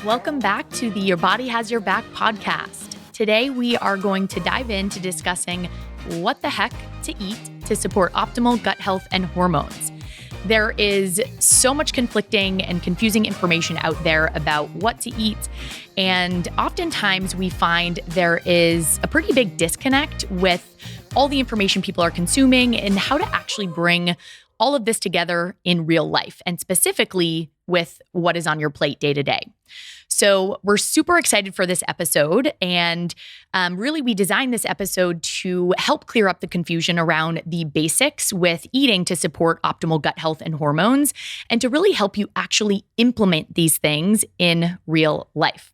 Welcome back to the Your Body Has Your Back podcast. Today, we are going to dive into discussing what the heck to eat to support optimal gut health and hormones. There is so much conflicting and confusing information out there about what to eat. And oftentimes we find there is a pretty big disconnect with all the information people are consuming and how to actually bring all of this together in real life, and specifically with what is on your plate day to day. So we're super excited for this episode. And really, we designed this episode to help clear up the confusion around the basics with eating to support optimal gut health and hormones, and to really help you actually implement these things in real life.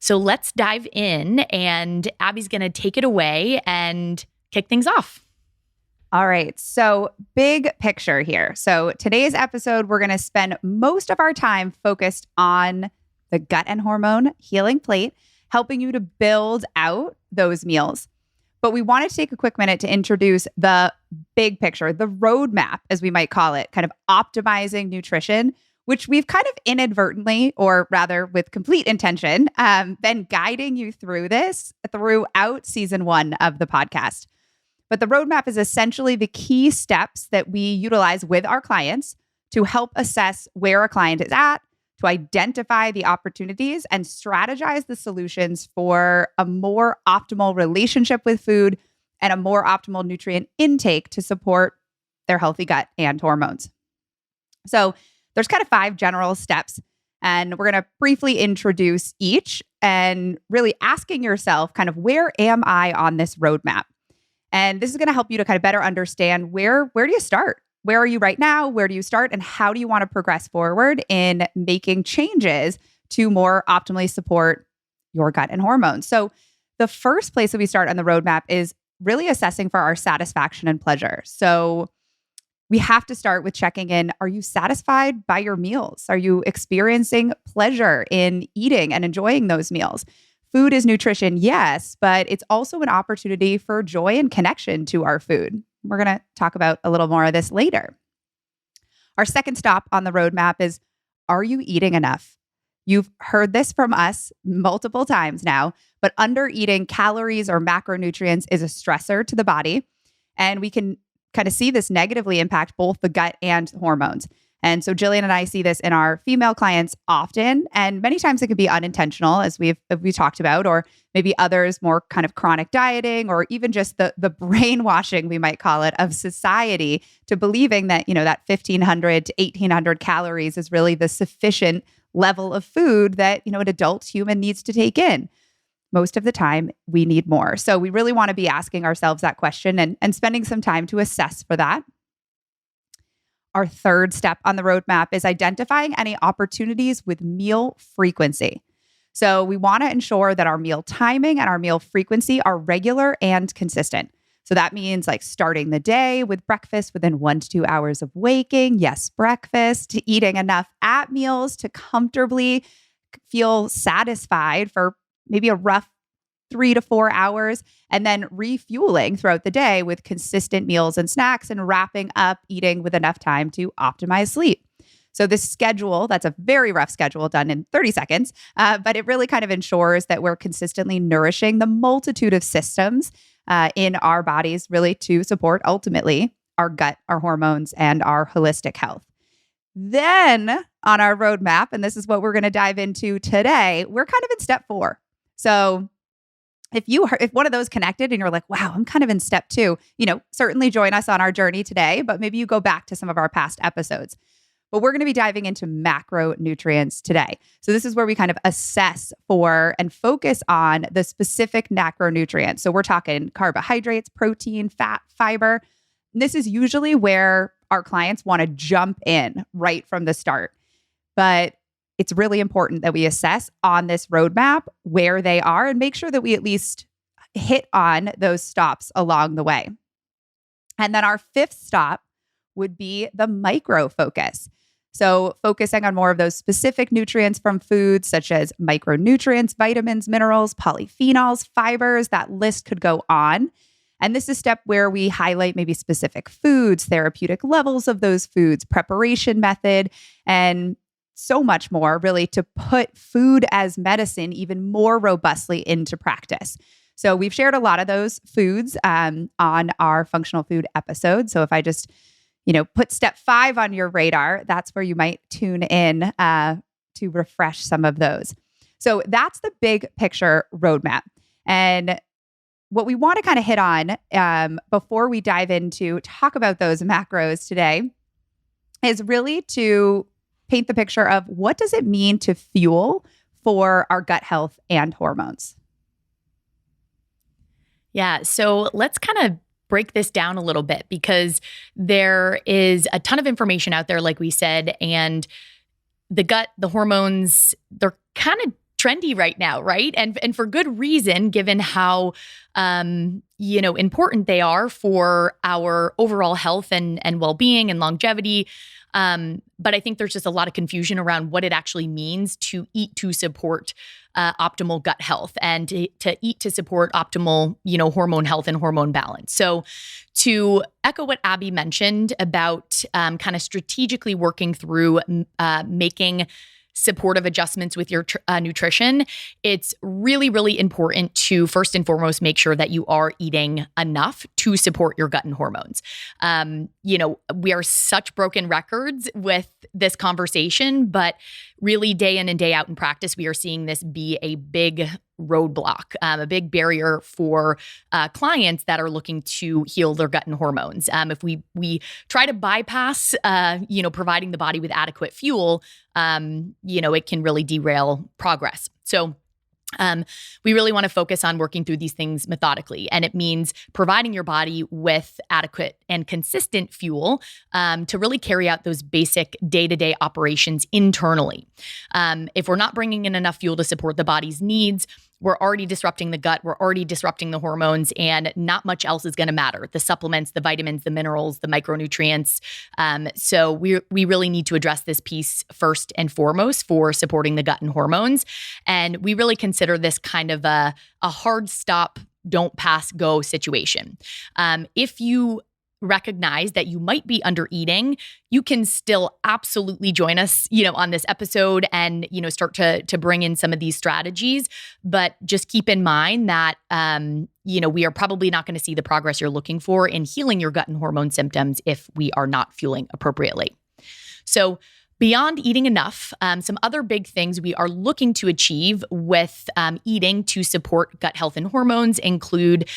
So let's dive in, and Abby's going to take it away and kick things off. All right. So big picture here. So today's episode, we're going to spend most of our time focused on the gut and hormone healing plate, helping you to build out those meals. But we wanted to take a quick minute to introduce the big picture, the roadmap, as we might call it, kind of optimizing nutrition, which we've kind of inadvertently, or rather with complete intention, been guiding you through this throughout season 1 of the podcast. But the roadmap is essentially the key steps that we utilize with our clients to help assess where a client is at, to identify the opportunities and strategize the solutions for a more optimal relationship with food and a more optimal nutrient intake to support their healthy gut and hormones. So there's kind of 5 general steps, and we're going to briefly introduce each and really asking yourself kind of, where am I on this roadmap? And this is going to help you to kind of better understand where do you start? Where are you right now? Where do you start? And how do you want to progress forward in making changes to more optimally support your gut and hormones? So the first place that we start on the roadmap is really assessing for our satisfaction and pleasure. So we have to start with checking in. Are you satisfied by your meals? Are you experiencing pleasure in eating and enjoying those meals? Food is nutrition, yes, but it's also an opportunity for joy and connection to our food. We're going to talk about a little more of this later. Our second stop on the roadmap is, are you eating enough? You've heard this from us multiple times now, but under-eating calories or macronutrients is a stressor to the body, and we can kind of see this negatively impact both the gut and hormones. And so Jillian and I see this in our female clients often, and many times it can be unintentional, as we talked about, or maybe others more kind of chronic dieting, or even just the brainwashing, we might call it, of society to believing that, that 1,500 to 1,800 calories is really the sufficient level of food that, an adult human needs to take in. Most of the time, we need more. So we really want to be asking ourselves that question and spending some time to assess for that. Our third step on the roadmap is identifying any opportunities with meal frequency. So we want to ensure that our meal timing and our meal frequency are regular and consistent. So that means like starting the day with breakfast within 1 to 2 hours of waking. Yes, breakfast, eating enough at meals to comfortably feel satisfied for maybe a rough 3 to 4 hours, and then refueling throughout the day with consistent meals and snacks, and wrapping up eating with enough time to optimize sleep. So this schedule, that's a very rough schedule done in 30 seconds, but it really kind of ensures that we're consistently nourishing the multitude of systems in our bodies, really to support ultimately our gut, our hormones, and our holistic health. Then on our roadmap, and this is what we're going to dive into today, we're kind of in step 4. So if one of those connected and you're like, wow, I'm kind of in step 2, certainly join us on our journey today, but maybe you go back to some of our past episodes. But we're going to be diving into macronutrients today. So this is where we kind of assess for and focus on the specific macronutrients. So we're talking carbohydrates, protein, fat, fiber. And this is usually where our clients want to jump in right from the start. But it's really important that we assess on this roadmap where they are and make sure that we at least hit on those stops along the way. And then our 5th stop would be the micro focus. So focusing on more of those specific nutrients from foods, such as micronutrients, vitamins, minerals, polyphenols, fibers. That list could go on. And this is a step where we highlight maybe specific foods, therapeutic levels of those foods, preparation method, and so much more, really, to put food as medicine even more robustly into practice. So we've shared a lot of those foods on our functional food episode. So if I just, put step 5 on your radar, that's where you might tune in to refresh some of those. So that's the big picture roadmap. And what we want to kind of hit on before we dive into talk about those macros today is really to paint the picture of what does it mean to fuel for our gut health and hormones. Yeah, so let's kind of break this down a little bit because there is a ton of information out there, like we said, and the gut, the hormones, they're kind of trendy right now, right? And for good reason, given how important they are for our overall health and well-being and longevity. But I think there's just a lot of confusion around what it actually means to eat to support optimal gut health and to eat to support optimal, hormone health and hormone balance. So to echo what Abby mentioned about kind of strategically working through making supportive adjustments with your nutrition, it's really, really important to first and foremost make sure that you are eating enough to support your gut and hormones. We are such broken records with this conversation, but really day in and day out in practice, we are seeing this be a big roadblock, a big barrier for clients that are looking to heal their gut and hormones. If we try to bypass, providing the body with adequate fuel, it can really derail progress. So we really want to focus on working through these things methodically. And it means providing your body with adequate and consistent fuel to really carry out those basic day-to-day operations internally. If we're not bringing in enough fuel to support the body's needs, we're already disrupting the gut, we're already disrupting the hormones, and not much else is going to matter. The supplements, the vitamins, the minerals, the micronutrients. So we really need to address this piece first and foremost for supporting the gut and hormones. And we really consider this kind of a hard stop, don't pass, go situation. If you recognize that you might be under eating, you can still absolutely join us, on this episode and, start to bring in some of these strategies. But just keep in mind that, we are probably not going to see the progress you're looking for in healing your gut and hormone symptoms if we are not fueling appropriately. So beyond eating enough, some other big things we are looking to achieve with eating to support gut health and hormones include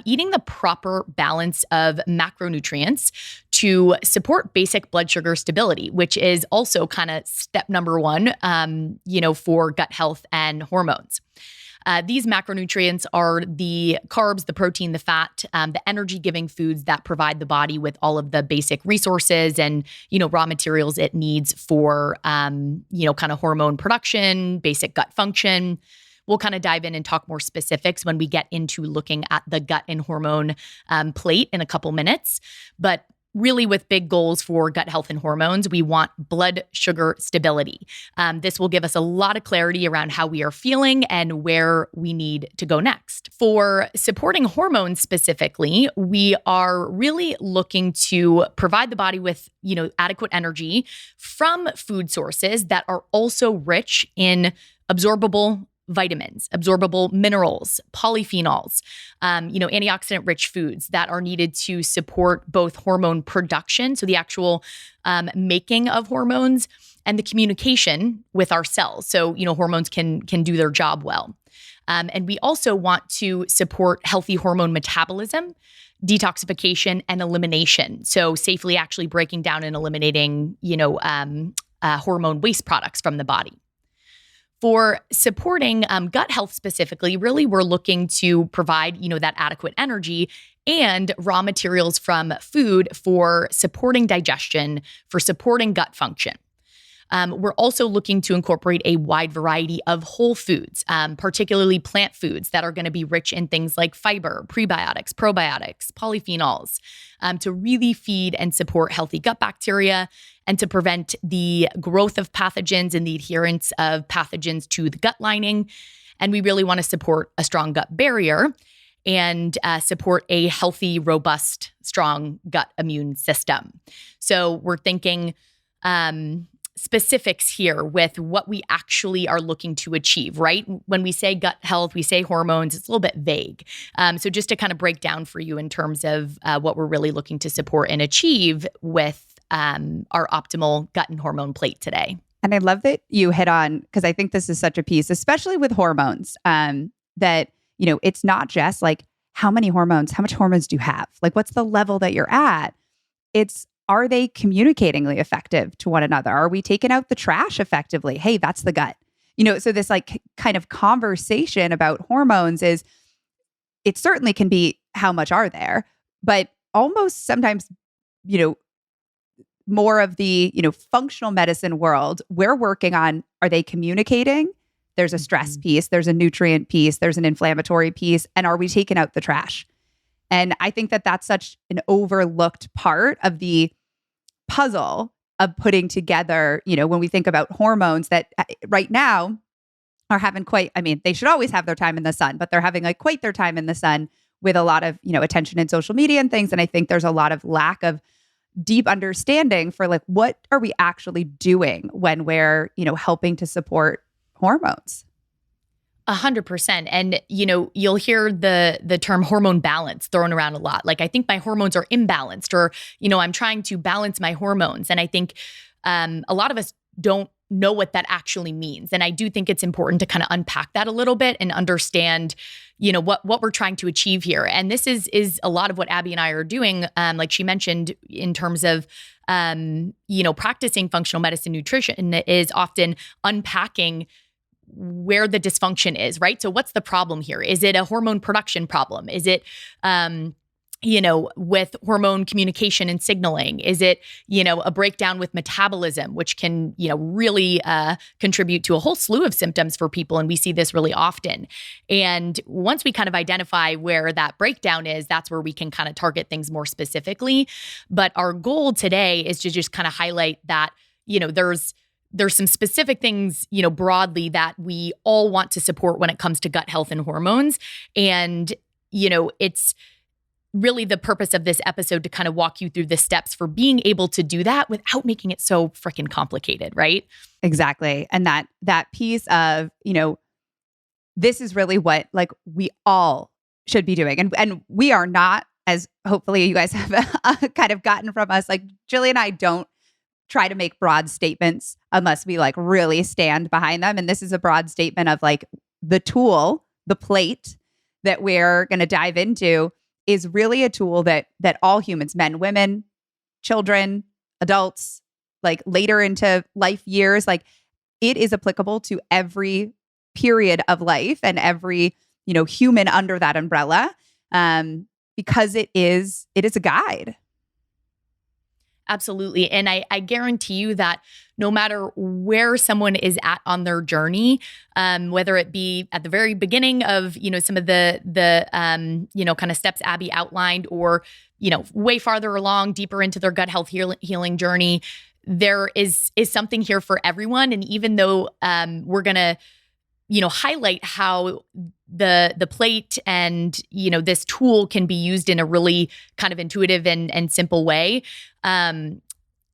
eating the proper balance of macronutrients to support basic blood sugar stability, which is also kind of step number 1, for gut health and hormones. These macronutrients are the carbs, the protein, the fat, the energy-giving foods that provide the body with all of the basic resources and, raw materials it needs for, kind of hormone production, basic gut function. We'll kind of dive in and talk more specifics when we get into looking at the gut and hormone plate in a couple minutes. But really, with big goals for gut health and hormones, we want blood sugar stability. This will give us a lot of clarity around how we are feeling and where we need to go next. For supporting hormones specifically, we are really looking to provide the body with, adequate energy from food sources that are also rich in absorbable vitamins, absorbable minerals, polyphenols, antioxidant-rich foods that are needed to support both hormone production, so the actual making of hormones, and the communication with our cells. So, hormones can do their job well. And we also want to support healthy hormone metabolism, detoxification, and elimination. So safely actually breaking down and eliminating, hormone waste products from the body. For supporting gut health specifically, really we're looking to provide, that adequate energy and raw materials from food for supporting digestion, for supporting gut function. We're also looking to incorporate a wide variety of whole foods, particularly plant foods that are going to be rich in things like fiber, prebiotics, probiotics, polyphenols, to really feed and support healthy gut bacteria and to prevent the growth of pathogens and the adherence of pathogens to the gut lining. And we really want to support a strong gut barrier and support a healthy, robust, strong gut immune system. So we're thinking specifics here with what we actually are looking to achieve, right? When we say gut health, we say hormones, it's a little bit vague. So just to kind of break down for you in terms of what we're really looking to support and achieve with our optimal gut and hormone plate today. And I love that you hit on, because I think this is such a piece, especially with hormones, that, it's not just like how much hormones do you have? Like, what's the level that you're at? It's, are they communicatingly effective to one another? Are we taking out the trash effectively? Hey, that's the gut. So this like kind of conversation about hormones it certainly can be how much are there, but almost sometimes, more of the, functional medicine world, we're working on, are they communicating? There's a stress piece, there's a nutrient piece, there's an inflammatory piece, and are we taking out the trash? And I think that that's such an overlooked part of the puzzle of putting together, when we think about hormones that right now are having they should always have their time in the sun, but they're having like quite their time in the sun with a lot of, attention in social media and things. And I think there's a lot of lack of deep understanding for like, what are we actually doing when we're, helping to support hormones? 100%. And, you'll hear the term hormone balance thrown around a lot. Like, I think my hormones are imbalanced, or, I'm trying to balance my hormones. And I think a lot of us don't know what that actually means. And I do think it's important to kind of unpack that a little bit and understand, what we're trying to achieve here. And this is a lot of what Abby and I are doing, like she mentioned, in terms of, practicing functional medicine nutrition is often unpacking where the dysfunction is, right? So what's the problem here? Is it a hormone production problem? Is it, with hormone communication and signaling? Is it, a breakdown with metabolism, which can, really contribute to a whole slew of symptoms for people. And we see this really often. And once we kind of identify where that breakdown is, that's where we can kind of target things more specifically. But our goal today is to just kind of highlight that, there's some specific things, broadly that we all want to support when it comes to gut health and hormones. And, it's really the purpose of this episode to kind of walk you through the steps for being able to do that without making it so freaking complicated, right? Exactly. And that piece of, this is really what like we all should be doing. And we are not, as hopefully you guys have kind of gotten from us, like Jillian and I don't try to make broad statements unless we like really stand behind them. And this is a broad statement of like the tool, the plate that we're going to dive into is really a tool that all humans, men, women, children, adults, like later into life years, like it is applicable to every period of life and every, human under that umbrella, because it is a guide. Absolutely. And I guarantee you that no matter where someone is at on their journey, whether it be at the very beginning of, some of the kind of steps Abby outlined, or, way farther along, deeper into their gut health healing journey, there is something here for everyone. And even though we're going to, highlight how the plate and, this tool can be used in a really kind of intuitive and simple way,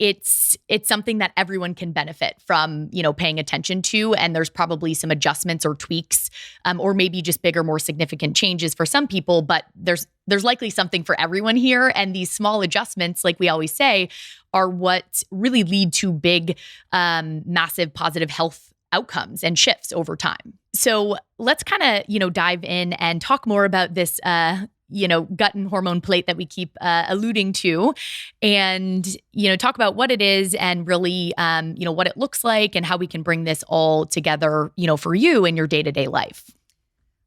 it's something that everyone can benefit from, paying attention to. And there's probably some adjustments or tweaks, or maybe just bigger, more significant changes for some people, but there's likely something for everyone here. And these small adjustments, like we always say, are what really lead to big, massive positive health outcomes and shifts over time. So let's kind of, dive in and talk more about this, gut and hormone plate that we keep alluding to, and, talk about what it is and really, what it looks like and how we can bring this all together, for you in your day-to-day life.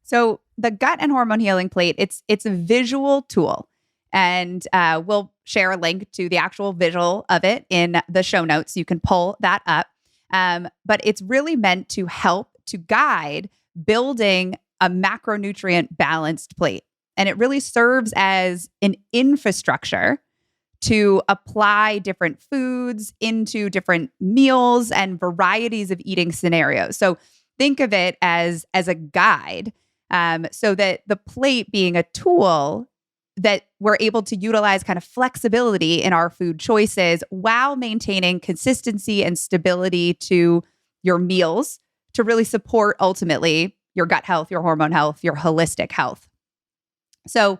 So the gut and hormone healing plate, it's a visual tool, and we'll share a link to the actual visual of it in the show notes. You can pull that up. But it's really meant to help to guide building a macronutrient balanced plate. And it really serves as an infrastructure to apply different foods into different meals and varieties of eating scenarios. So think of it as a guide, so that the plate being a tool that we're able to utilize kind of flexibility in our food choices while maintaining consistency and stability to your meals to really support ultimately your gut health, your hormone health, your holistic health. So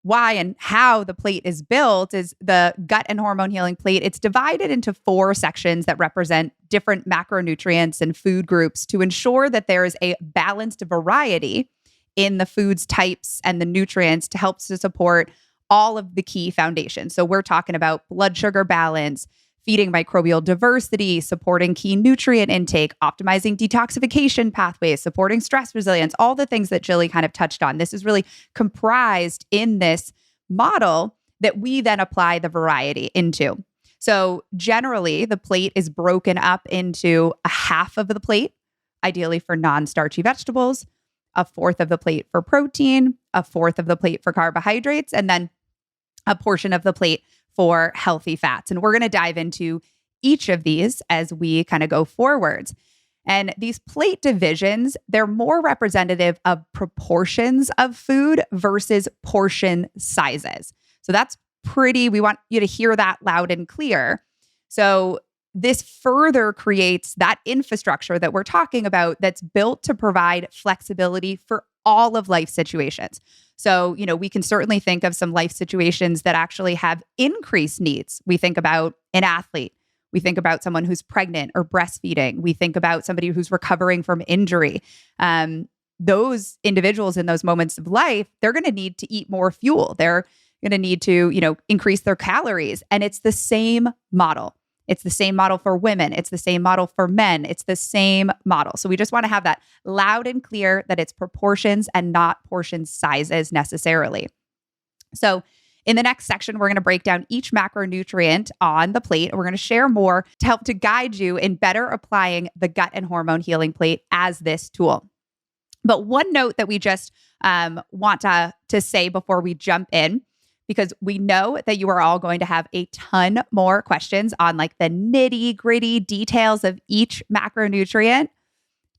why and how the plate is built is the gut and hormone healing plate. It's divided into 4 sections that represent different macronutrients and food groups to ensure that there is a balanced variety in the foods types and the nutrients to help to support all of the key foundations. So we're talking about blood sugar balance, feeding microbial diversity, supporting key nutrient intake, optimizing detoxification pathways, supporting stress resilience, all the things that Jilly kind of touched on. This is really comprised in this model that we then apply the variety into. So generally, the plate is broken up into a half of the plate, ideally for non-starchy vegetables, a fourth of the plate for protein, a fourth of the plate for carbohydrates, and then a portion of the plate for healthy fats. And we're going to dive into each of these as we kind of go forwards. And these plate divisions, they're more representative of proportions of food versus portion sizes. So that's we want you to hear that loud and clear. So this further creates that infrastructure that we're talking about that's built to provide flexibility for all of life situations. So, we can certainly think of some life situations that actually have increased needs. We think about an athlete. We think about someone who's pregnant or breastfeeding. We think about somebody who's recovering from injury. Those individuals in those moments of life, they're going to need to eat more fuel. They're going to need to, increase their calories. And it's the same model. It's the same model for women. It's the same model for men. It's the same model. So we just want to have that loud and clear that it's proportions and not portion sizes necessarily. So in the next section, we're going to break down each macronutrient on the plate. We're going to share more to help to guide you in better applying the gut and hormone healing plate as this tool. But one note that we just want to say before we jump in, because we know that you are all going to have a ton more questions on like the nitty gritty details of each macronutrient.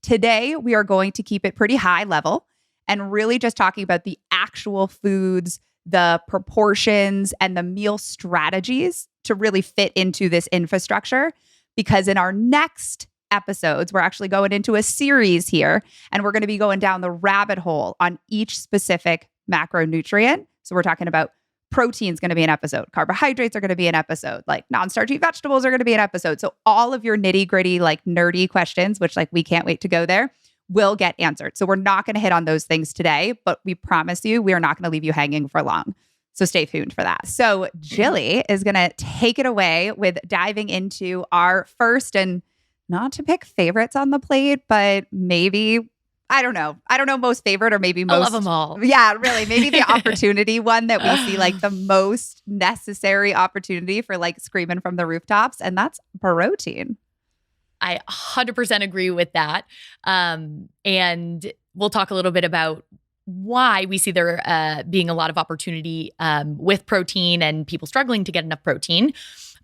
Today, we are going to keep it pretty high level and really just talking about the actual foods, the proportions, and the meal strategies to really fit into this infrastructure. Because in our next episodes, we're actually going into a series here, and we're going to be going down the rabbit hole on each specific macronutrient. So we're talking about protein is going to be an episode. Carbohydrates are going to be an episode. Like non-starchy vegetables are going to be an episode. So all of your nitty gritty, like nerdy questions, which like we can't wait to go there, will get answered. So we're not going to hit on those things today, but we promise you, we are not going to leave you hanging for long. So stay tuned for that. So Jilly is going to take it away with diving into our first, and not to pick favorites on the plate, but maybe I don't know most favorite or maybe most. I love them all. Yeah, really. Maybe the opportunity one that we see like the most necessary opportunity for like screaming from the rooftops. And that's protein. I 100% agree with that. And we'll talk a little bit about why we see there being a lot of opportunity with protein and people struggling to get enough protein.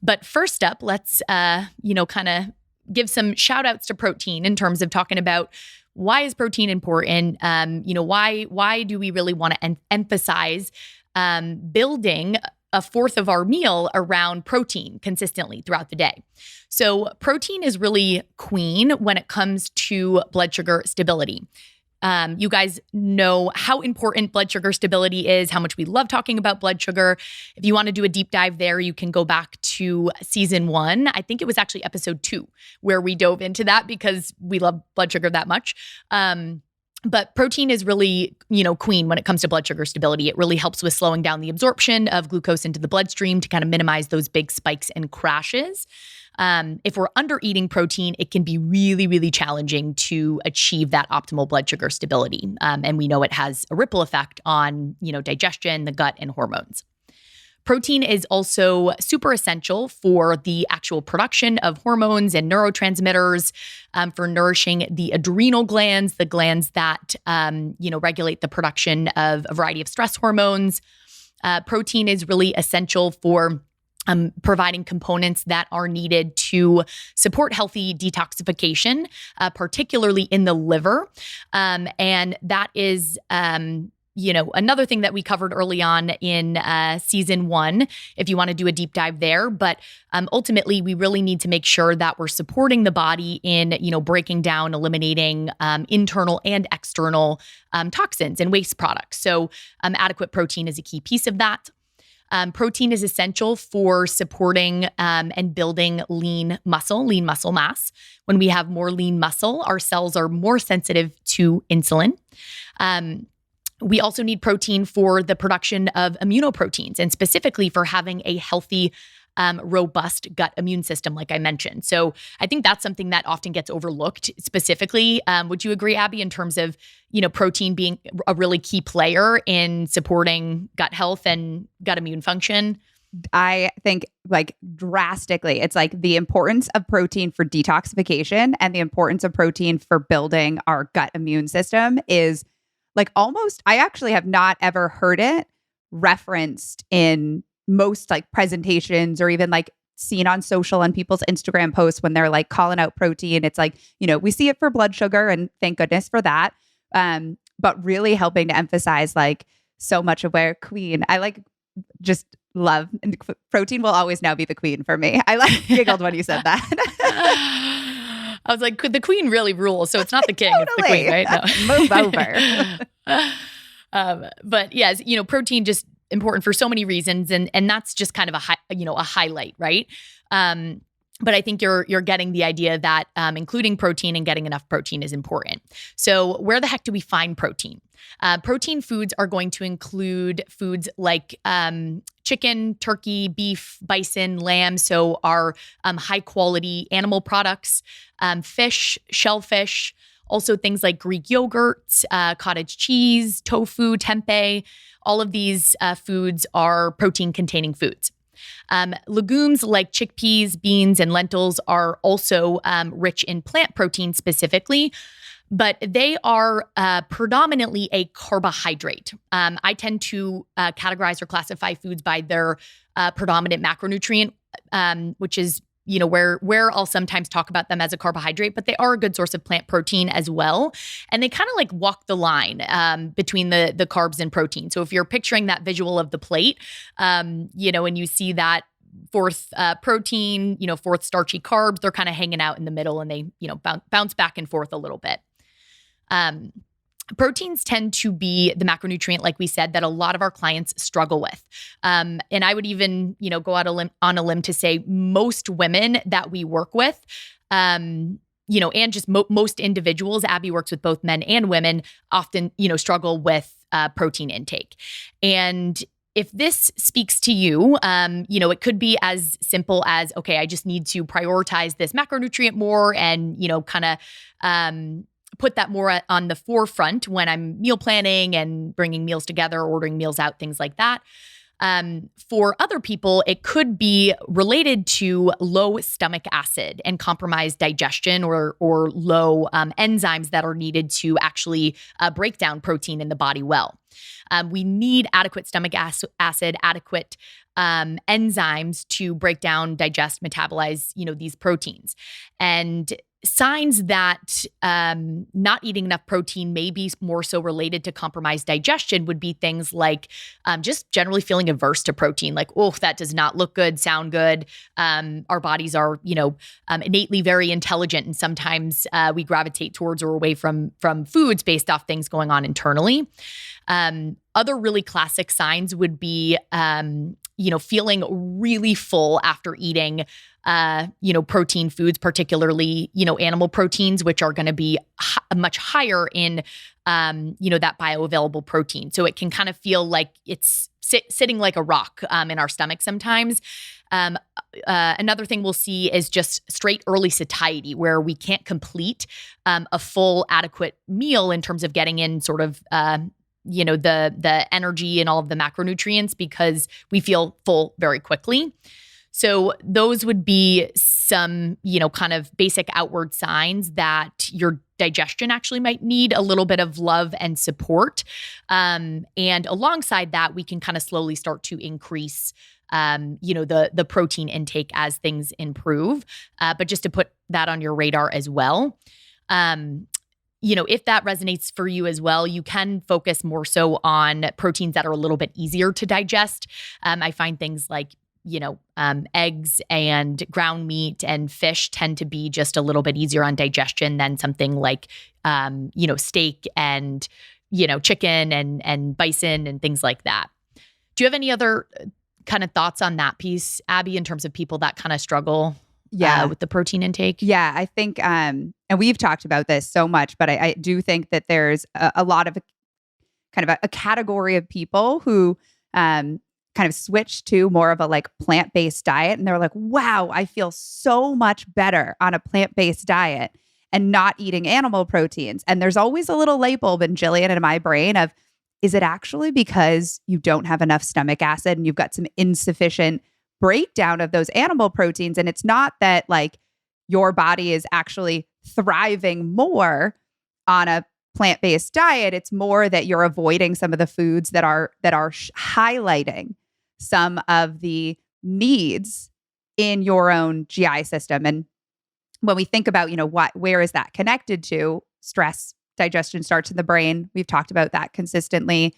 But first up, let's, kind of give some shout outs to protein in terms of talking about why is protein important? Why do we really want to emphasize building a fourth of our meal around protein consistently throughout the day? So protein is really queen when it comes to blood sugar stability. You guys know how important blood sugar stability is, how much we love talking about blood sugar. If you want to do a deep dive there, you can go back to season 1. I think it was actually episode 2 where we dove into that because we love blood sugar that much. But protein is really, queen when it comes to blood sugar stability. It really helps with slowing down the absorption of glucose into the bloodstream to kind of minimize those big spikes and crashes. If we're under eating protein, it can be really, really challenging to achieve that optimal blood sugar stability. And we know it has a ripple effect on, digestion, the gut, and hormones. Protein is also super essential for the actual production of hormones and neurotransmitters, for nourishing the adrenal glands, the glands that, regulate the production of a variety of stress hormones. Protein is really essential for providing components that are needed to support healthy detoxification, particularly in the liver. And that is another thing that we covered early on in season 1, if you want to do a deep dive there. But ultimately, we really need to make sure that we're supporting the body in, breaking down, eliminating internal and external toxins and waste products. So adequate protein is a key piece of that. Protein is essential for supporting and building lean muscle mass. When we have more lean muscle, our cells are more sensitive to insulin. We also need protein for the production of immunoproteins and specifically for having a healthy, robust gut immune system, like I mentioned. So I think that's something that often gets overlooked specifically. Would you agree, Abby, in terms of, protein being a really key player in supporting gut health and gut immune function? I think drastically, it's the importance of protein for detoxification and the importance of protein for building our gut immune system is almost, I actually have not ever heard it referenced in most presentations or even seen on social and people's Instagram posts when they're calling out protein. It's we see it for blood sugar and thank goodness for that. But really helping to emphasize so much of where queen, I just love, and protein will always now be the queen for me. I giggled when you said that. I was like, the queen really rules. So it's not the king, It's the queen, right? No. Move over. But yes, protein just important for so many reasons. And that's just kind of a highlight, right? But I think you're getting the idea that including protein and getting enough protein is important. So where the heck do we find protein? Protein foods are going to include foods like chicken, turkey, beef, bison, lamb. So our high quality animal products, fish, shellfish, also things like Greek yogurt, cottage cheese, tofu, tempeh. All of these foods are protein containing foods. Legumes like chickpeas, beans, and lentils are also rich in plant protein specifically, but they are predominantly a carbohydrate. I tend to categorize or classify foods by their predominant macronutrient, which is where I'll sometimes talk about them as a carbohydrate, but they are a good source of plant protein as well. And they kind of walk the line between the carbs and protein. So if you're picturing that visual of the plate, and you see that fourth protein, fourth starchy carbs, they're kind of hanging out in the middle and they, bounce back and forth a little bit. Proteins tend to be the macronutrient, like we said, that a lot of our clients struggle with. And I would even, go out on a limb to say most women that we work with, and just most individuals, Abby works with both men and women, often, struggle with protein intake. And if this speaks to you, it could be as simple as, okay, I just need to prioritize this macronutrient more and, kind of, put that more on the forefront when I'm meal planning and bringing meals together, ordering meals out, things like that. For other people, it could be related to low stomach acid and compromised digestion or low enzymes that are needed to actually break down protein in the body well. We need adequate stomach acid, adequate enzymes to break down, digest, metabolize, these proteins. And signs that not eating enough protein may be more so related to compromised digestion would be things like just generally feeling averse to protein, like, oh, that does not look good, sound good. Our bodies are, innately very intelligent, and sometimes we gravitate towards or away from foods based off things going on internally. Other really classic signs would be, feeling really full after eating, protein foods, particularly, animal proteins, which are going to be much higher in, that bioavailable protein. So it can kind of feel like it's sitting like a rock in our stomach sometimes. Another thing we'll see is just straight early satiety, where we can't complete a full adequate meal in terms of getting in sort of the energy and all of the macronutrients because we feel full very quickly. So those would be some, kind of basic outward signs that your digestion actually might need a little bit of love and support. And alongside that, we can kind of slowly start to increase the protein intake as things improve. But just to put that on your radar as well. if that resonates for you as well, you can focus more so on proteins that are a little bit easier to digest. I find things like, eggs and ground meat and fish tend to be just a little bit easier on digestion than something like, steak and, chicken and bison and things like that. Do you have any other kind of thoughts on that piece, Abby, in terms of people that kind of struggle with the protein intake? Yeah, I think, and we've talked about this so much, but I do think that there's a lot of kind of a category of people who kind of switch to more of a like plant-based diet. And they're like, wow, I feel so much better on a plant-based diet and not eating animal proteins. And there's always a little light bulb in Jillian and in my brain of, is it actually because you don't have enough stomach acid and you've got some insufficient breakdown of those animal proteins? And it's not that like your body is actually thriving more on a plant-based diet. It's more that you're avoiding some of the foods that are highlighting some of the needs in your own GI system. And when we think about, where is that connected to? Stress, digestion starts in the brain. We've talked about that consistently.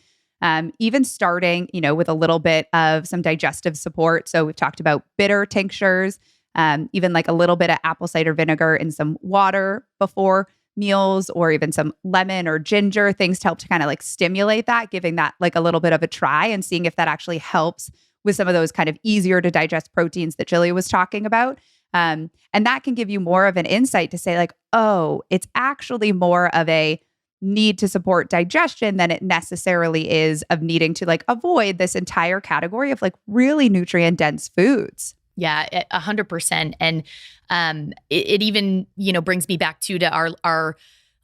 Even starting, with a little bit of some digestive support. So we've talked about bitter tinctures, even like a little bit of apple cider vinegar in some water before meals, or even some lemon or ginger, things to help to kind of like stimulate that, giving that like a little bit of a try and seeing if that actually helps with some of those kind of easier to digest proteins that Jillian was talking about. And that can give you more of an insight to say like, oh, it's actually more of a need to support digestion than it necessarily is of needing to like avoid this entire category of like really nutrient dense foods. Yeah, 100%. And it even, brings me back to our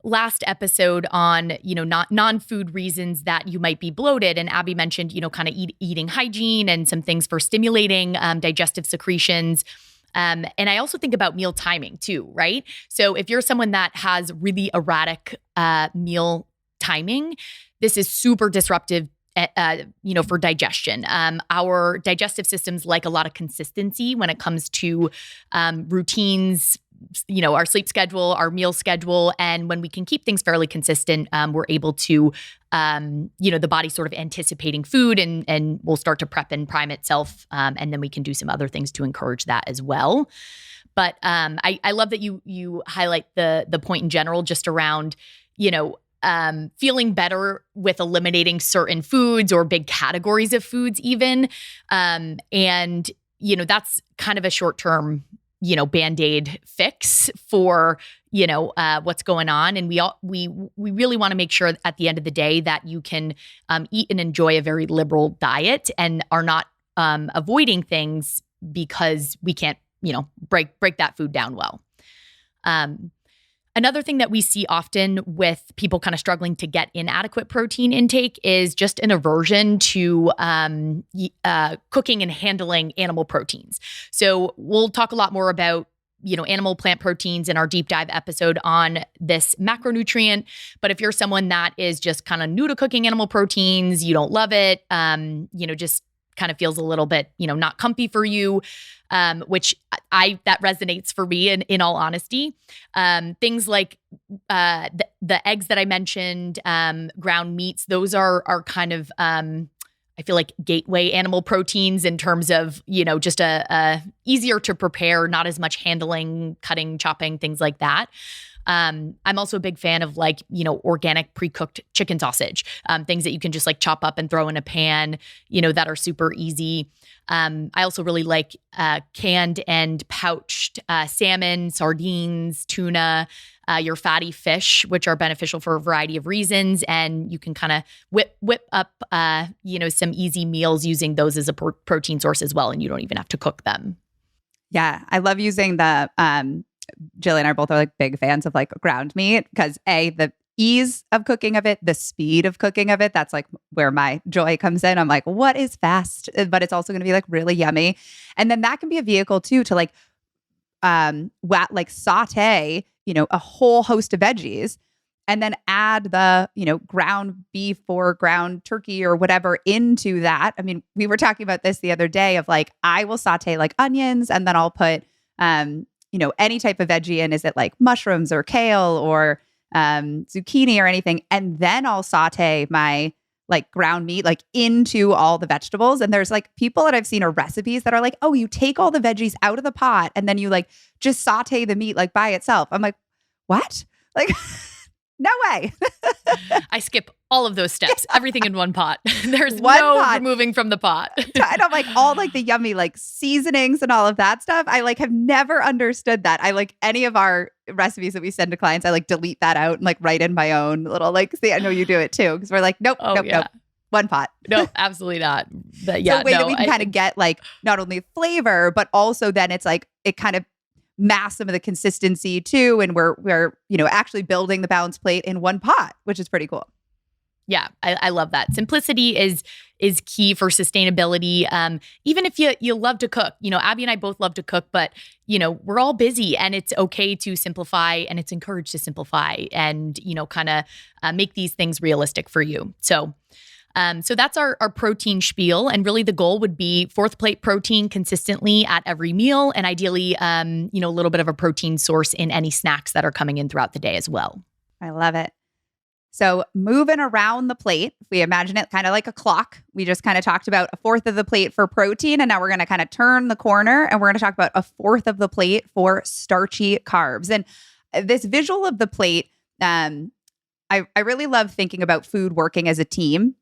last episode on, not non-food reasons that you might be bloated. And Abby mentioned, kind of eating hygiene and some things for stimulating digestive secretions. And I also think about meal timing too, right? So if you're someone that has really erratic meal timing, this is super disruptive for digestion. Our digestive systems like a lot of consistency when it comes to routines, our sleep schedule, our meal schedule. And when we can keep things fairly consistent, we're able to, the body sort of anticipating food and will start to prep and prime itself. And then we can do some other things to encourage that as well. But I love that you highlight the point in general just around, feeling better with eliminating certain foods or big categories of foods even. And that's kind of a short-term, Band-Aid fix for, what's going on. And we really want to make sure at the end of the day that you can eat and enjoy a very liberal diet and are not avoiding things because we can't, break that food down well. Another thing that we see often with people kind of struggling to get inadequate protein intake is just an aversion to cooking and handling animal proteins. So we'll talk a lot more about, animal plant proteins in our deep dive episode on this macronutrient. But if you're someone that is just kind of new to cooking animal proteins, you don't love it, just kind of feels a little bit, not comfy for you, which that resonates for me in all honesty. Things like the eggs that I mentioned, ground meats, those are kind of, I feel like gateway animal proteins in terms of, just a easier to prepare, not as much handling, cutting, chopping, things like that. I'm also a big fan of organic pre-cooked chicken sausage, things that you can just chop up and throw in a pan, that are super easy. I also really like canned and pouched salmon, sardines, tuna, your fatty fish, which are beneficial for a variety of reasons. And you can kind of whip up, some easy meals using those as a protein source as well. And you don't even have to cook them. Yeah, I love using the Jillian and I both are big fans of ground meat because the ease of cooking of it, the speed of cooking of it, that's where my joy comes in. I'm like, what is fast? But it's also going to be really yummy. And then that can be a vehicle too to saute, a whole host of veggies and then add the, ground beef or ground turkey or whatever into that. I mean, we were talking about this the other day of I will saute onions and then I'll put, any type of veggie in. Is it mushrooms or kale or zucchini or anything. And then I'll saute my like ground meat like into all the vegetables. And there's like people that I've seen are recipes that are like, oh, you take all the veggies out of the pot and then you like just saute the meat like by itself. I'm like, what? Like, no way. I skip all of those steps, everything in one pot. There's One no pot. removing from the pot. And I'm like all like the yummy like seasonings and all of that stuff. I like have never understood that. I like any of our recipes that we send to clients, I like delete that out and like write in my own little like, see, I know you do it too. Cause we're like, nope. One pot. No, absolutely not. So a way that we can kind of get like not only flavor, but also then it's like, it kind of mask some of the consistency too. And we're, you know, actually building the balanced plate in one pot, which is pretty cool. Yeah, I love that. Simplicity is key for sustainability. Even if you love to cook, you know, Abby and I both love to cook, but you know, we're all busy and it's okay to simplify and it's encouraged to simplify and, you know, kind of make these things realistic for you. So that's our protein spiel. And really the goal would be 4th plate protein consistently at every meal. And ideally, you know, a little bit of a protein source in any snacks that are coming in throughout the day as well. I love it. So moving around the plate, if we imagine it kind of like a clock, we just kind of talked about 1/4 of the plate for protein. And now we're going to kind of turn the corner and we're going to talk about 1/4 of the plate for starchy carbs. And this visual of the plate, I really love thinking about food working as a team.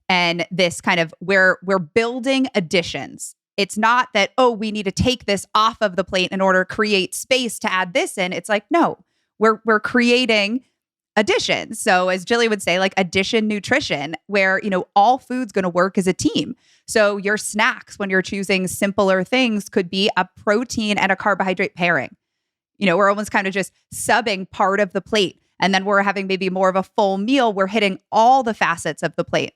And this kind of we're building additions. It's not that, oh, we need to take this off of the plate in order to create space to add this in. It's like, no, we're creating additions. So as Jillian would say, like addition nutrition, where, you know, all food's going to work as a team. So your snacks, when you're choosing simpler things, could be a protein and a carbohydrate pairing. You know, we're almost kind of just subbing part of the plate. And then we're having maybe more of a full meal. We're hitting all the facets of the plate.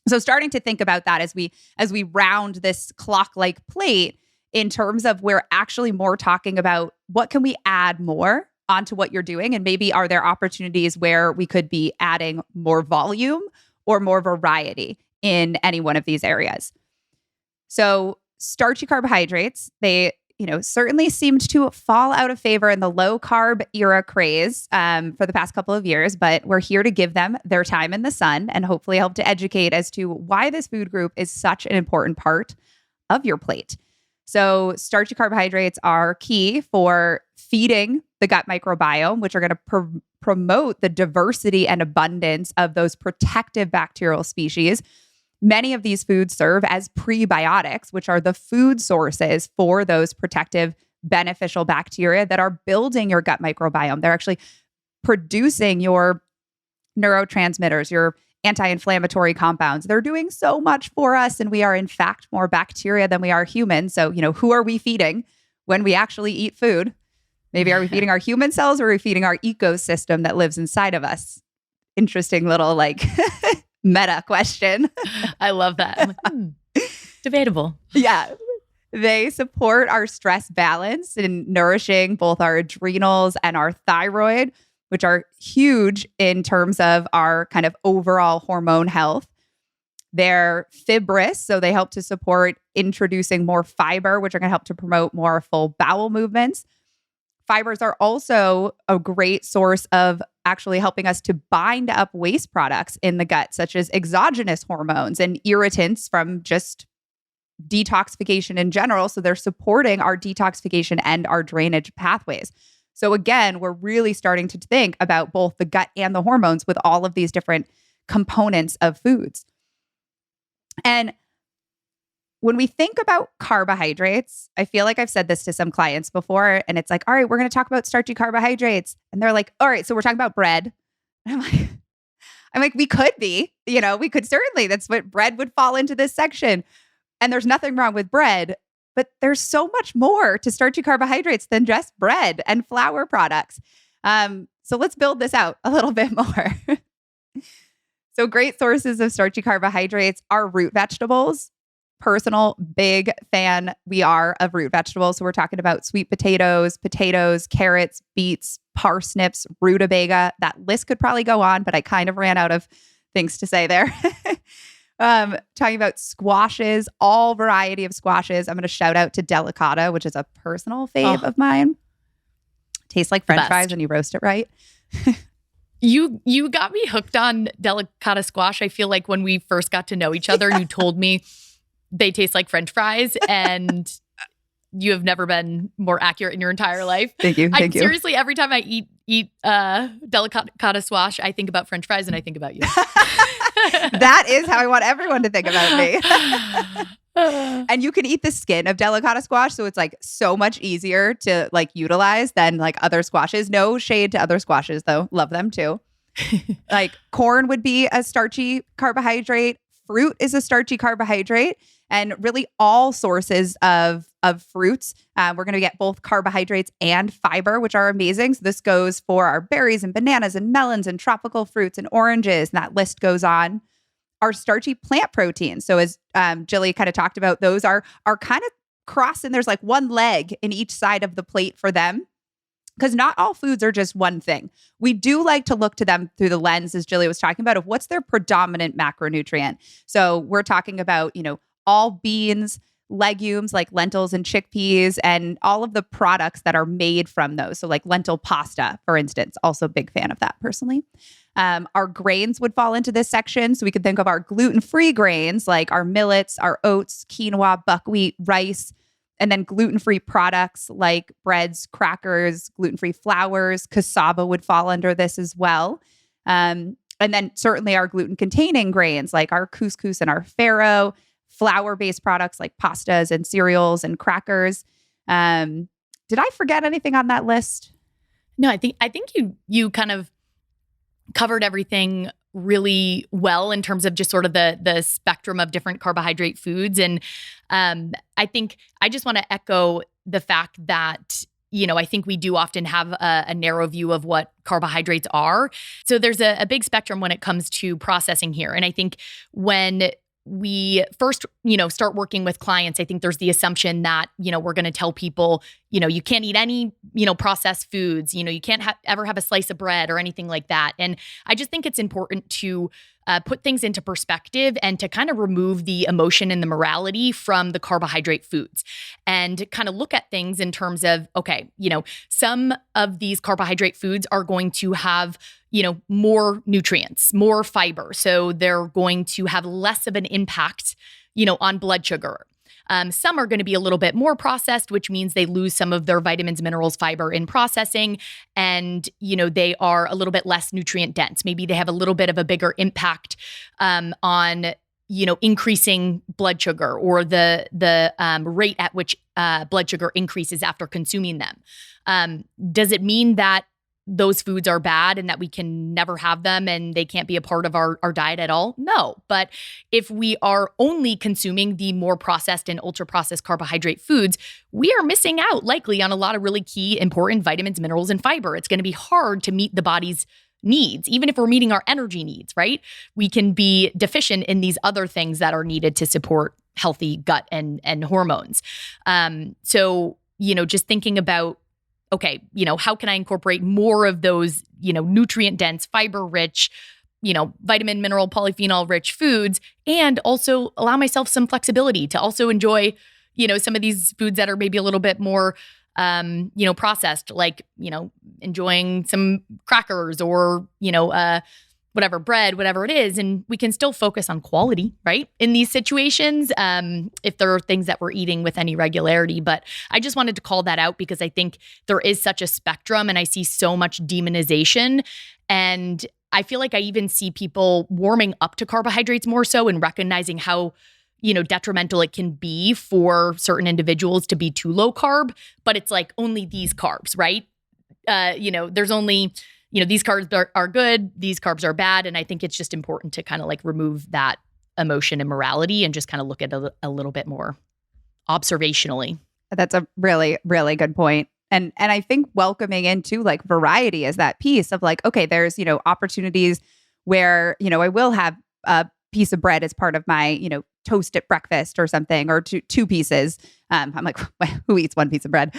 So starting to think about that as we round this clock-like plate in terms of we're actually more talking about what can we add more onto what you're doing, and maybe are there opportunities where we could be adding more volume or more variety in any one of these areas. So starchy carbohydrates, they, you know, certainly seemed to fall out of favor in the low carb era craze for the past couple of years, but we're here to give them their time in the sun and hopefully help to educate as to why this food group is such an important part of your plate. So starchy carbohydrates are key for feeding the gut microbiome, which are going to promote the diversity and abundance of those protective bacterial species. Many of these foods serve as prebiotics, which are the food sources for those protective beneficial bacteria that are building your gut microbiome. They're actually producing your neurotransmitters, your anti-inflammatory compounds. They're doing so much for us, and we are in fact more bacteria than we are humans. So, you know, who are we feeding when we actually eat food? Maybe are we feeding our human cells, or are we feeding our ecosystem that lives inside of us? Interesting little like meta question. I love that. I'm like, debatable. Yeah. They support our stress balance in nourishing both our adrenals and our thyroid, which are huge in terms of our kind of overall hormone health. They're fibrous, so they help to support introducing more fiber, which are going to help to promote more full bowel movements. Fibers are also a great source of actually helping us to bind up waste products in the gut, such as exogenous hormones and irritants from just detoxification in general. So they're supporting our detoxification and our drainage pathways. So again, we're really starting to think about both the gut and the hormones with all of these different components of foods. And when we think about carbohydrates, I feel like I've said this to some clients before, and it's like, all right, we're going to talk about starchy carbohydrates. And they're like, all right, so we're talking about bread. And I'm like, we could be, you know, we could certainly, that's what bread would fall into this section. And there's nothing wrong with bread, but there's so much more to starchy carbohydrates than just bread and flour products. So let's build this out a little bit more. So great sources of starchy carbohydrates are root vegetables. Personal big fan we are of root vegetables. So we're talking about sweet potatoes, carrots, beets, parsnips, rutabaga. That list could probably go on, but I kind of ran out of things to say there. Talking about squashes, all variety of squashes. I'm going to shout out to delicata, which is a personal fave of mine. Tastes like French fries when you roast it right. You got me hooked on delicata squash. I feel like when we first got to know each other, you told me they taste like French fries, and you have never been more accurate in your entire life. Thank you. Thank you. Seriously, every time I eat delicata squash, I think about French fries and I think about you. That is how I want everyone to think about me. And you can eat the skin of delicata squash, so it's like so much easier to like utilize than like other squashes. No shade to other squashes though. Love them too. Like corn would be a starchy carbohydrate. Fruit is a starchy carbohydrate, and really all sources of fruits. We're going to get both carbohydrates and fiber, which are amazing. So this goes for our berries and bananas and melons and tropical fruits and oranges, and that list goes on. Our starchy plant proteins. So as Jilly kind of talked about, those are kind of crossing. There's like one leg in each side of the plate for them, because not all foods are just one thing. We do like to look to them through the lens, as Jilly was talking about, of what's their predominant macronutrient. So we're talking about, all beans, legumes like lentils and chickpeas, and all of the products that are made from those. So like lentil pasta, for instance, also a big fan of that personally. Our grains would fall into this section. So we could think of our gluten-free grains, like our millets, our oats, quinoa, buckwheat, rice, and then gluten-free products like breads, crackers, gluten-free flours. Cassava would fall under this as well. And then certainly our gluten-containing grains like our couscous and our farro, flour-based products like pastas and cereals and crackers. Did I forget anything on that list? No, I think you kind of covered everything really well in terms of just sort of the spectrum of different carbohydrate foods. And I think I just want to echo the fact that, I think we do often have a narrow view of what carbohydrates are. So there's a big spectrum when it comes to processing here. And I think when we first, start working with clients, I think there's the assumption that, we're going to tell people, you can't eat any, processed foods, you can't ever have a slice of bread or anything like that. And I just think it's important to put things into perspective and to kind of remove the emotion and the morality from the carbohydrate foods and kind of look at things in terms of, okay, some of these carbohydrate foods are going to have more nutrients, more fiber. So they're going to have less of an impact, on blood sugar. Some are going to be a little bit more processed, which means they lose some of their vitamins, minerals, fiber in processing. And, they are a little bit less nutrient dense. Maybe they have a little bit of a bigger impact on increasing blood sugar or the rate at which blood sugar increases after consuming them. Does it mean that those foods are bad and that we can never have them and they can't be a part of our diet at all? No. But if we are only consuming the more processed and ultra processed carbohydrate foods, we are missing out likely on a lot of really key important vitamins, minerals, and fiber. It's going to be hard to meet the body's needs, even if we're meeting our energy needs, right? We can be deficient in these other things that are needed to support healthy gut and hormones. So, just thinking about, okay, how can I incorporate more of those, nutrient dense, fiber rich, vitamin, mineral, polyphenol rich foods, and also allow myself some flexibility to also enjoy, some of these foods that are maybe a little bit more, processed, like, enjoying some crackers or, whatever bread, whatever it is. And we can still focus on quality, right? In these situations, if there are things that we're eating with any regularity. But I just wanted to call that out because I think there is such a spectrum and I see so much demonization. And I feel like I even see people warming up to carbohydrates more so and recognizing how, detrimental it can be for certain individuals to be too low carb, but it's like only these carbs, right? There's only these carbs are good, these carbs are bad. And I think it's just important to kind of like remove that emotion and morality and just kind of look at it a little bit more observationally. That's a really, really good point. And I think welcoming into like variety is that piece of like, okay, there's, opportunities where, I will have a piece of bread as part of my, toast at breakfast or something, or two pieces. I'm like, who eats one piece of bread?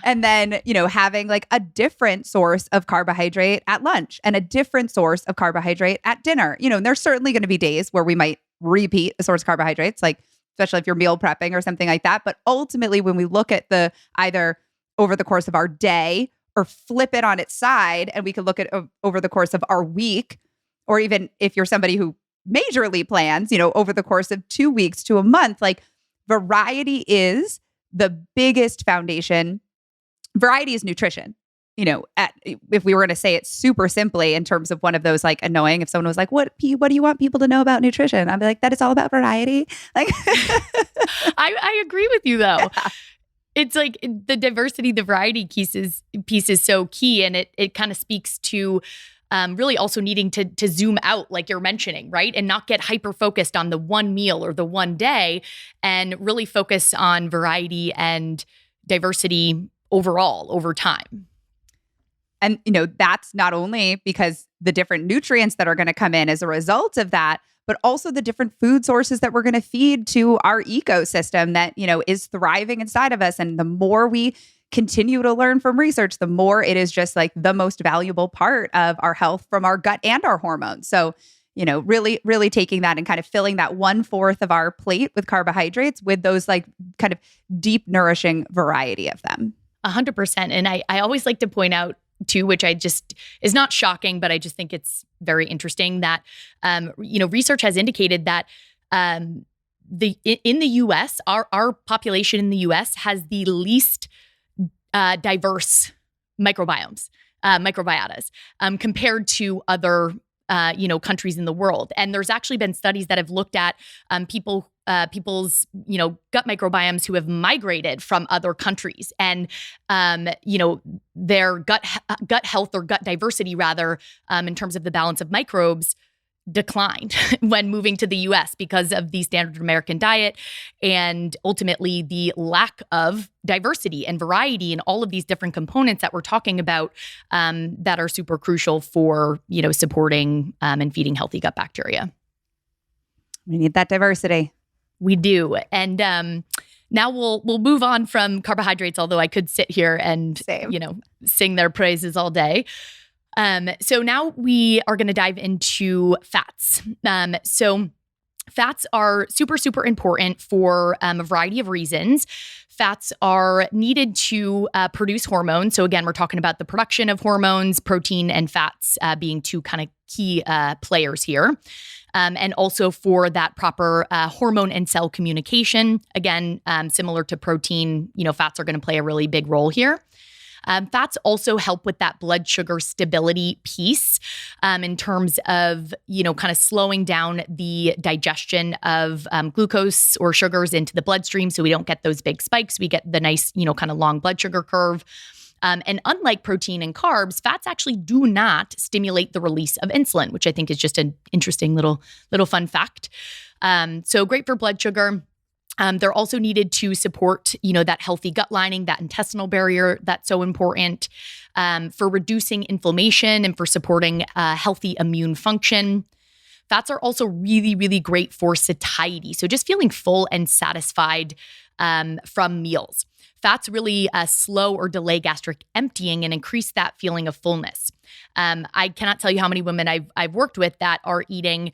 And then, having like a different source of carbohydrate at lunch and a different source of carbohydrate at dinner, and there's certainly going to be days where we might repeat a source of carbohydrates, like especially if you're meal prepping or something like that. But ultimately, when we look at the either over the course of our day or flip it on its side, and we could look at over the course of our week, or even if you're somebody who majorly plans, over the course of 2 weeks to a month, like variety is the biggest foundation. Variety is nutrition. If we were going to say it super simply in terms of one of those like annoying, if someone was like, what do you want people to know about nutrition? I'd be like, that it's all about variety. Like, I agree with you though. Yeah. It's like the diversity, the variety piece is so key. And it kind of speaks to really also needing to zoom out, like you're mentioning, right? And not get hyper-focused on the one meal or the one day, and really focus on variety and diversity overall over time. And, that's not only because the different nutrients that are going to come in as a result of that, but also the different food sources that we're going to feed to our ecosystem that, is thriving inside of us. And the more we continue to learn from research, the more it is just like the most valuable part of our health from our gut and our hormones. So, really, really taking that and kind of filling that 1/4 of our plate with carbohydrates with those like kind of deep, nourishing variety of them. 100%. And I always like to point out too, which I just is not shocking, but I just think it's very interesting that, research has indicated that in the U.S., our population in the U.S. has the least diverse microbiotas compared to other countries in the world. And there's actually been studies that have looked at people's gut microbiomes who have migrated from other countries, and their gut health or gut diversity rather, in terms of the balance of microbes, declined when moving to the US because of the standard American diet and ultimately the lack of diversity and variety and all of these different components that we're talking about that are super crucial for, supporting and feeding healthy gut bacteria. We need that diversity. We do. And now we'll move on from carbohydrates, although I could sit here and, sing their praises all day. So now we are going to dive into fats. So fats are super, super important for a variety of reasons. Fats are needed to produce hormones. So again, we're talking about the production of hormones, protein and fats being two kind of key players here. And also for that proper hormone and cell communication. Again, similar to protein, fats are going to play a really big role here. Fats also help with that blood sugar stability piece in terms of, kind of slowing down the digestion of glucose or sugars into the bloodstream so we don't get those big spikes. We get the nice, kind of long blood sugar curve. And unlike protein and carbs, fats actually do not stimulate the release of insulin, which I think is just an interesting little fun fact. So great for blood sugar. They're also needed to support, that healthy gut lining, that intestinal barrier that's so important for reducing inflammation and for supporting healthy immune function. Fats are also really, really great for satiety. So just feeling full and satisfied from meals. Fats really slow or delay gastric emptying and increase that feeling of fullness. I cannot tell you how many women I've worked with that are eating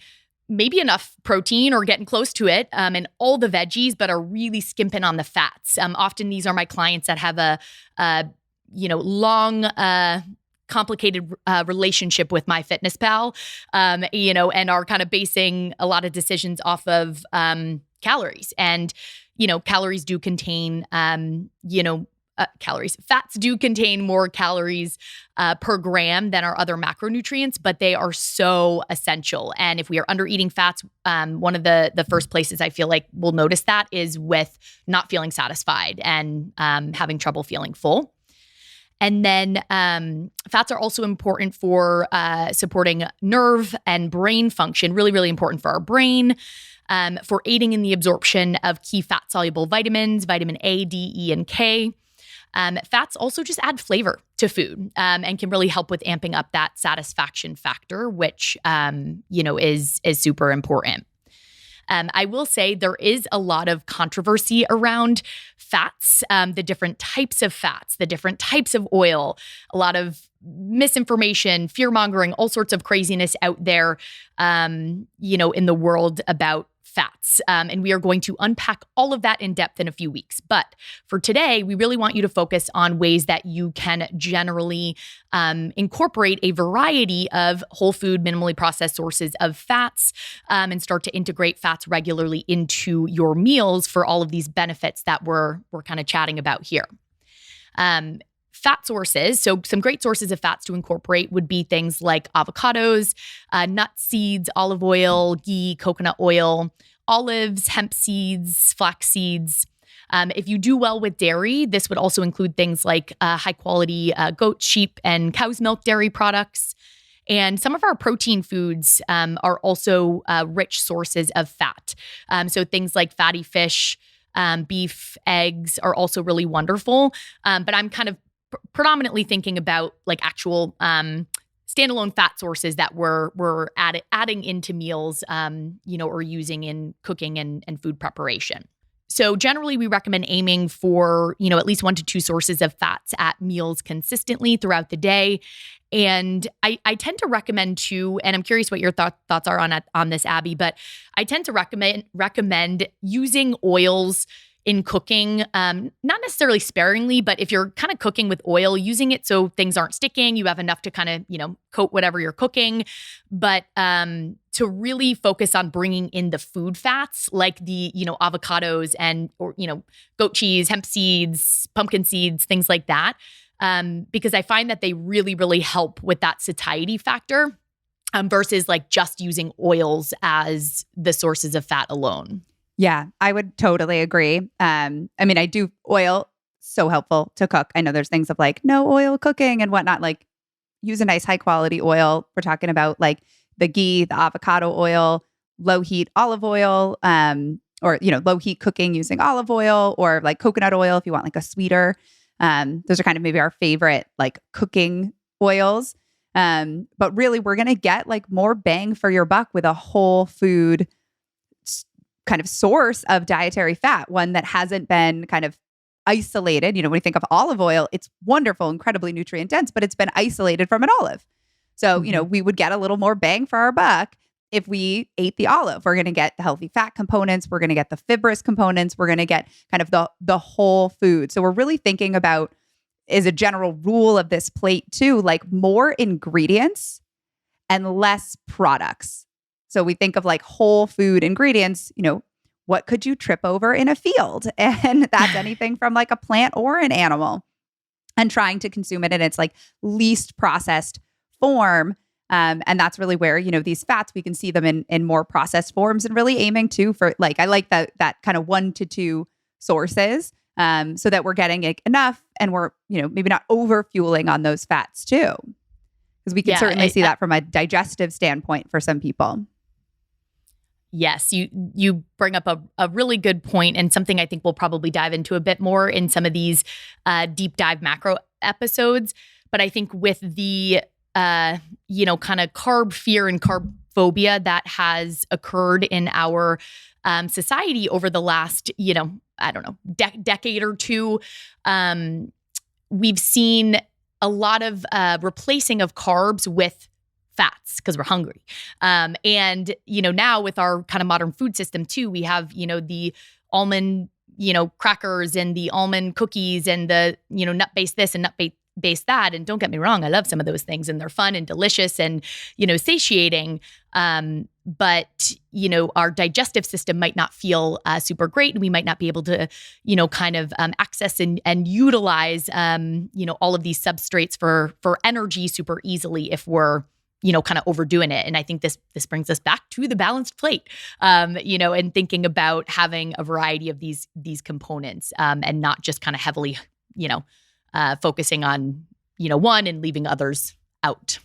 maybe enough protein or getting close to it and all the veggies, but are really skimping on the fats. Often these are my clients that have a long, complicated relationship with MyFitnessPal, and are kind of basing a lot of decisions off of calories. And, calories do contain, Fats do contain more calories per gram than our other macronutrients, but they are so essential. And if we are under eating fats, one of the first places I feel like we'll notice that is with not feeling satisfied and having trouble feeling full. And then fats are also important for supporting nerve and brain function, really, really important for our brain. For aiding in the absorption of key fat-soluble vitamins, vitamin A, D, E, and K. Fats also just add flavor to food and can really help with amping up that satisfaction factor, which, is super important. I will say there is a lot of controversy around fats, the different types of fats, the different types of oil, a lot of misinformation, fear-mongering, all sorts of craziness out there, in the world about fats. And we are going to unpack all of that in depth in a few weeks. But for today, we really want you to focus on ways that you can generally incorporate a variety of whole food, minimally processed sources of fats and start to integrate fats regularly into your meals for all of these benefits that we're kind of chatting about here. Fat sources, so some great sources of fats to incorporate would be things like avocados, nuts, seeds, olive oil, ghee, coconut oil, olives, hemp seeds, flax seeds. If you do well with dairy, this would also include things like high quality goat, sheep, and cow's milk dairy products. And some of our protein foods are also rich sources of fat. So things like fatty fish, beef, eggs are also really wonderful. But I'm kind of predominantly thinking about like actual standalone fat sources that we're adding into meals, or using in cooking and food preparation. So generally, we recommend aiming for, at least 1 to 2 sources of fats at meals consistently throughout the day. And I tend to recommend too, and I'm curious what your thoughts are on this, Abby, but I tend to recommend using oils in cooking, not necessarily sparingly, but if you're kind of cooking with oil, using it so things aren't sticking, you have enough to kind of, coat whatever you're cooking, but to really focus on bringing in the food fats like the, avocados or goat cheese, hemp seeds, pumpkin seeds, things like that, because I find that they really, really help with that satiety factor versus like just using oils as the sources of fat alone. Yeah, I would totally agree. I do oil, so helpful to cook. I know there's things of like no oil cooking and whatnot, like use a nice high quality oil. We're talking about like the ghee, the avocado oil, low heat olive oil, or low heat cooking using olive oil or like coconut oil if you want like a sweeter. Those are kind of maybe our favorite like cooking oils. But really we're going to get like more bang for your buck with a whole food kind of source of dietary fat, one that hasn't been kind of isolated. When we think of olive oil, it's wonderful, incredibly nutrient dense, but it's been isolated from an olive. So, we would get a little more bang for our buck if we ate the olive. We're going to get the healthy fat components. We're going to get the fibrous components. We're going to get kind of the whole food. So we're really thinking about, as a general rule of this plate too, like more ingredients and less products. So we think of like whole food ingredients, what could you trip over in a field? And that's anything from like a plant or an animal, and trying to consume it in its like least processed form. And that's really where, these fats, we can see them in more processed forms, and really aiming to for like, I like that kind of 1 to 2 sources, so that we're getting like enough and we're, maybe not over fueling on those fats too. Because we can certainly see that from a digestive standpoint for some people. Yes, you bring up a really good point, and something I think we'll probably dive into a bit more in some of these deep dive macro episodes. But I think with the kind of carb fear and carb phobia that has occurred in our society over the last, decade or two, we've seen a lot of replacing of carbs with fats because we're hungry. And, now with our kind of modern food system too, we have, the almond, crackers and the almond cookies and the, nut-based this and nut-based that. And don't get me wrong, I love some of those things and they're fun and delicious and, satiating. But, our digestive system might not feel super great, and we might not be able to, kind of access and utilize, all of these substrates for energy super easily if we're, kind of overdoing it. And I think this brings us back to the balanced plate, and thinking about having a variety of these components, and not just kind of heavily, focusing on, one and leaving others out.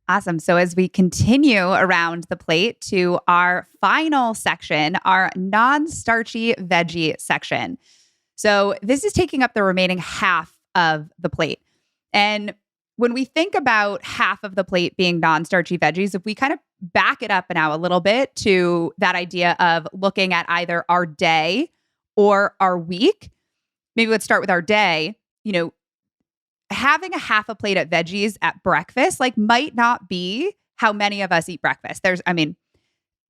Awesome. So as we continue around the plate to our final section, our non-starchy veggie section. So this is taking up the remaining half of the plate. And when we think about half of the plate being non-starchy veggies, if we kind of back it up now a little bit to that idea of looking at either our day or our week, maybe let's start with our day. Having a half a plate of veggies at breakfast, like, might not be how many of us eat breakfast.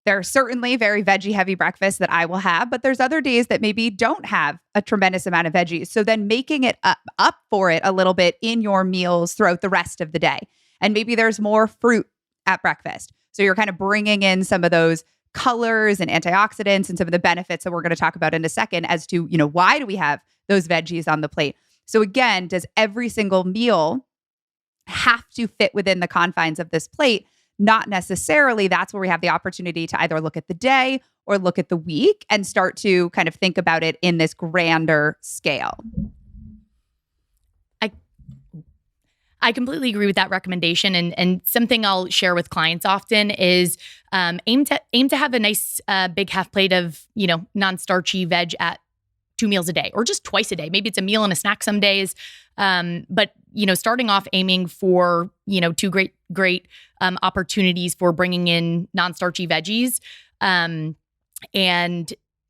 There are certainly very veggie heavy breakfasts that I will have, but there's other days that maybe don't have a tremendous amount of veggies. So then making it up for it a little bit in your meals throughout the rest of the day. And maybe there's more fruit at breakfast. So you're kind of bringing in some of those colors and antioxidants and some of the benefits that we're going to talk about in a second as to, why do we have those veggies on the plate? So again, does every single meal have to fit within the confines of this plate? Not necessarily. That's where we have the opportunity to either look at the day or look at the week and start to kind of think about it in this grander scale. I completely agree with that recommendation. And something I'll share with clients often is aim to have a nice big half plate of, non-starchy veg at 2 meals a day or just twice a day. Maybe it's a meal and a snack some days. But starting off aiming for, 2 great opportunities for bringing in non-starchy veggies. And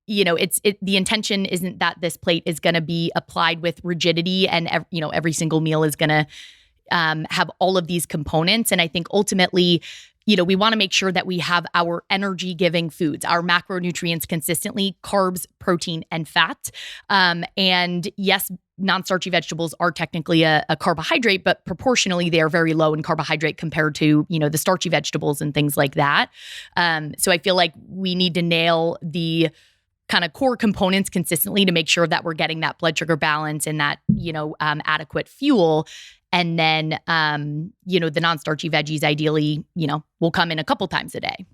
the intention isn't that this plate is going to be applied with rigidity and, every single meal is going to have all of these components. And I think ultimately, we want to make sure that we have our energy-giving foods, our macronutrients consistently, carbs, protein, and fat. And yes, non-starchy vegetables are technically a carbohydrate, but proportionally they are very low in carbohydrate compared to, the starchy vegetables and things like that. So I feel like we need to nail the kind of core components consistently to make sure that we're getting that blood sugar balance and that, adequate fuel. And then, the non-starchy veggies ideally, will come in a couple times a day.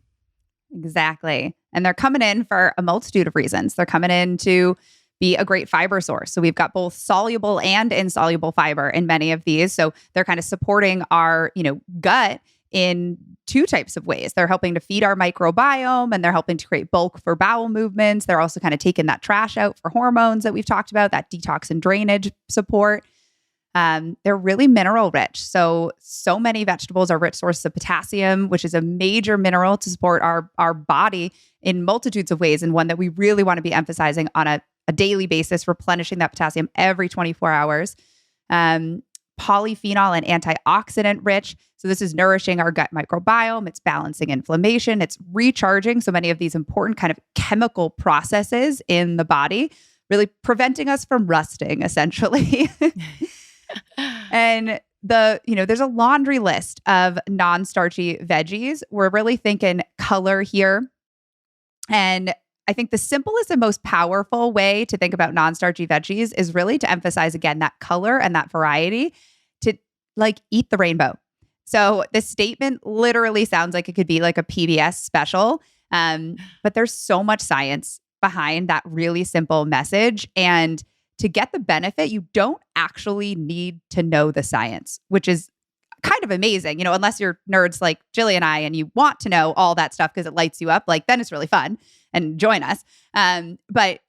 Exactly. And they're coming in for a multitude of reasons. They're coming in to be a great fiber source. So we've got both soluble and insoluble fiber in many of these. So they're kind of supporting our, gut in 2 types of ways. They're helping to feed our microbiome and they're helping to create bulk for bowel movements. They're also kind of taking that trash out for hormones that we've talked about, that detox and drainage support. They're really mineral rich. So many vegetables are rich sources of potassium, which is a major mineral to support our body in multitudes of ways. And one that we really want to be emphasizing on a daily basis, replenishing that potassium every 24 hours. Polyphenol and antioxidant rich. So this is nourishing our gut microbiome. It's balancing inflammation. It's recharging so many of these important kind of chemical processes in the body, really preventing us from rusting, essentially. And there's a laundry list of non-starchy veggies. We're really thinking color here. And I think the simplest and most powerful way to think about non-starchy veggies is really to emphasize, again, that color and that variety, to eat the rainbow. So the statement literally sounds like it could be like a PBS special, but there's so much science behind that really simple message. And to get the benefit, you don't actually need to know the science, which is kind of amazing, unless you're nerds like Jillian and I, and you want to know all that stuff because it lights you up, then it's really fun and join us. But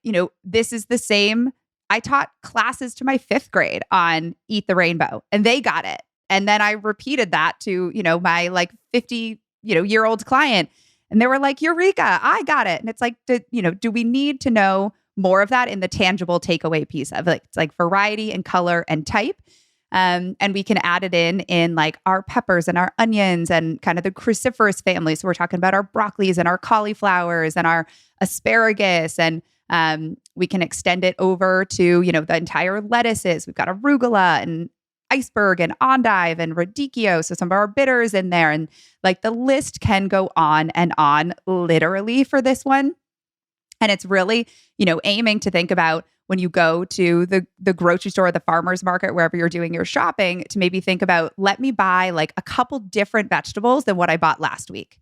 this is the same. I taught classes to my 5th grade on Eat the Rainbow and they got it. And then I repeated that to, my 50, year old client and they were like, Eureka, I got it. And it's like, do we need to know more of that in the tangible takeaway piece of it's like variety and color and type. And we can add it in our peppers and our onions and kind of the cruciferous family. So we're talking about our broccolis and our cauliflowers and our asparagus. And we can extend it over to, the entire lettuces. We've got arugula and iceberg and endive and radicchio. So some of our bitters in there. And the list can go on and on literally for this one. And it's really, aiming to think about when you go to the grocery store, the farmer's market, wherever you're doing your shopping, to maybe think about, let me buy a couple different vegetables than what I bought last week.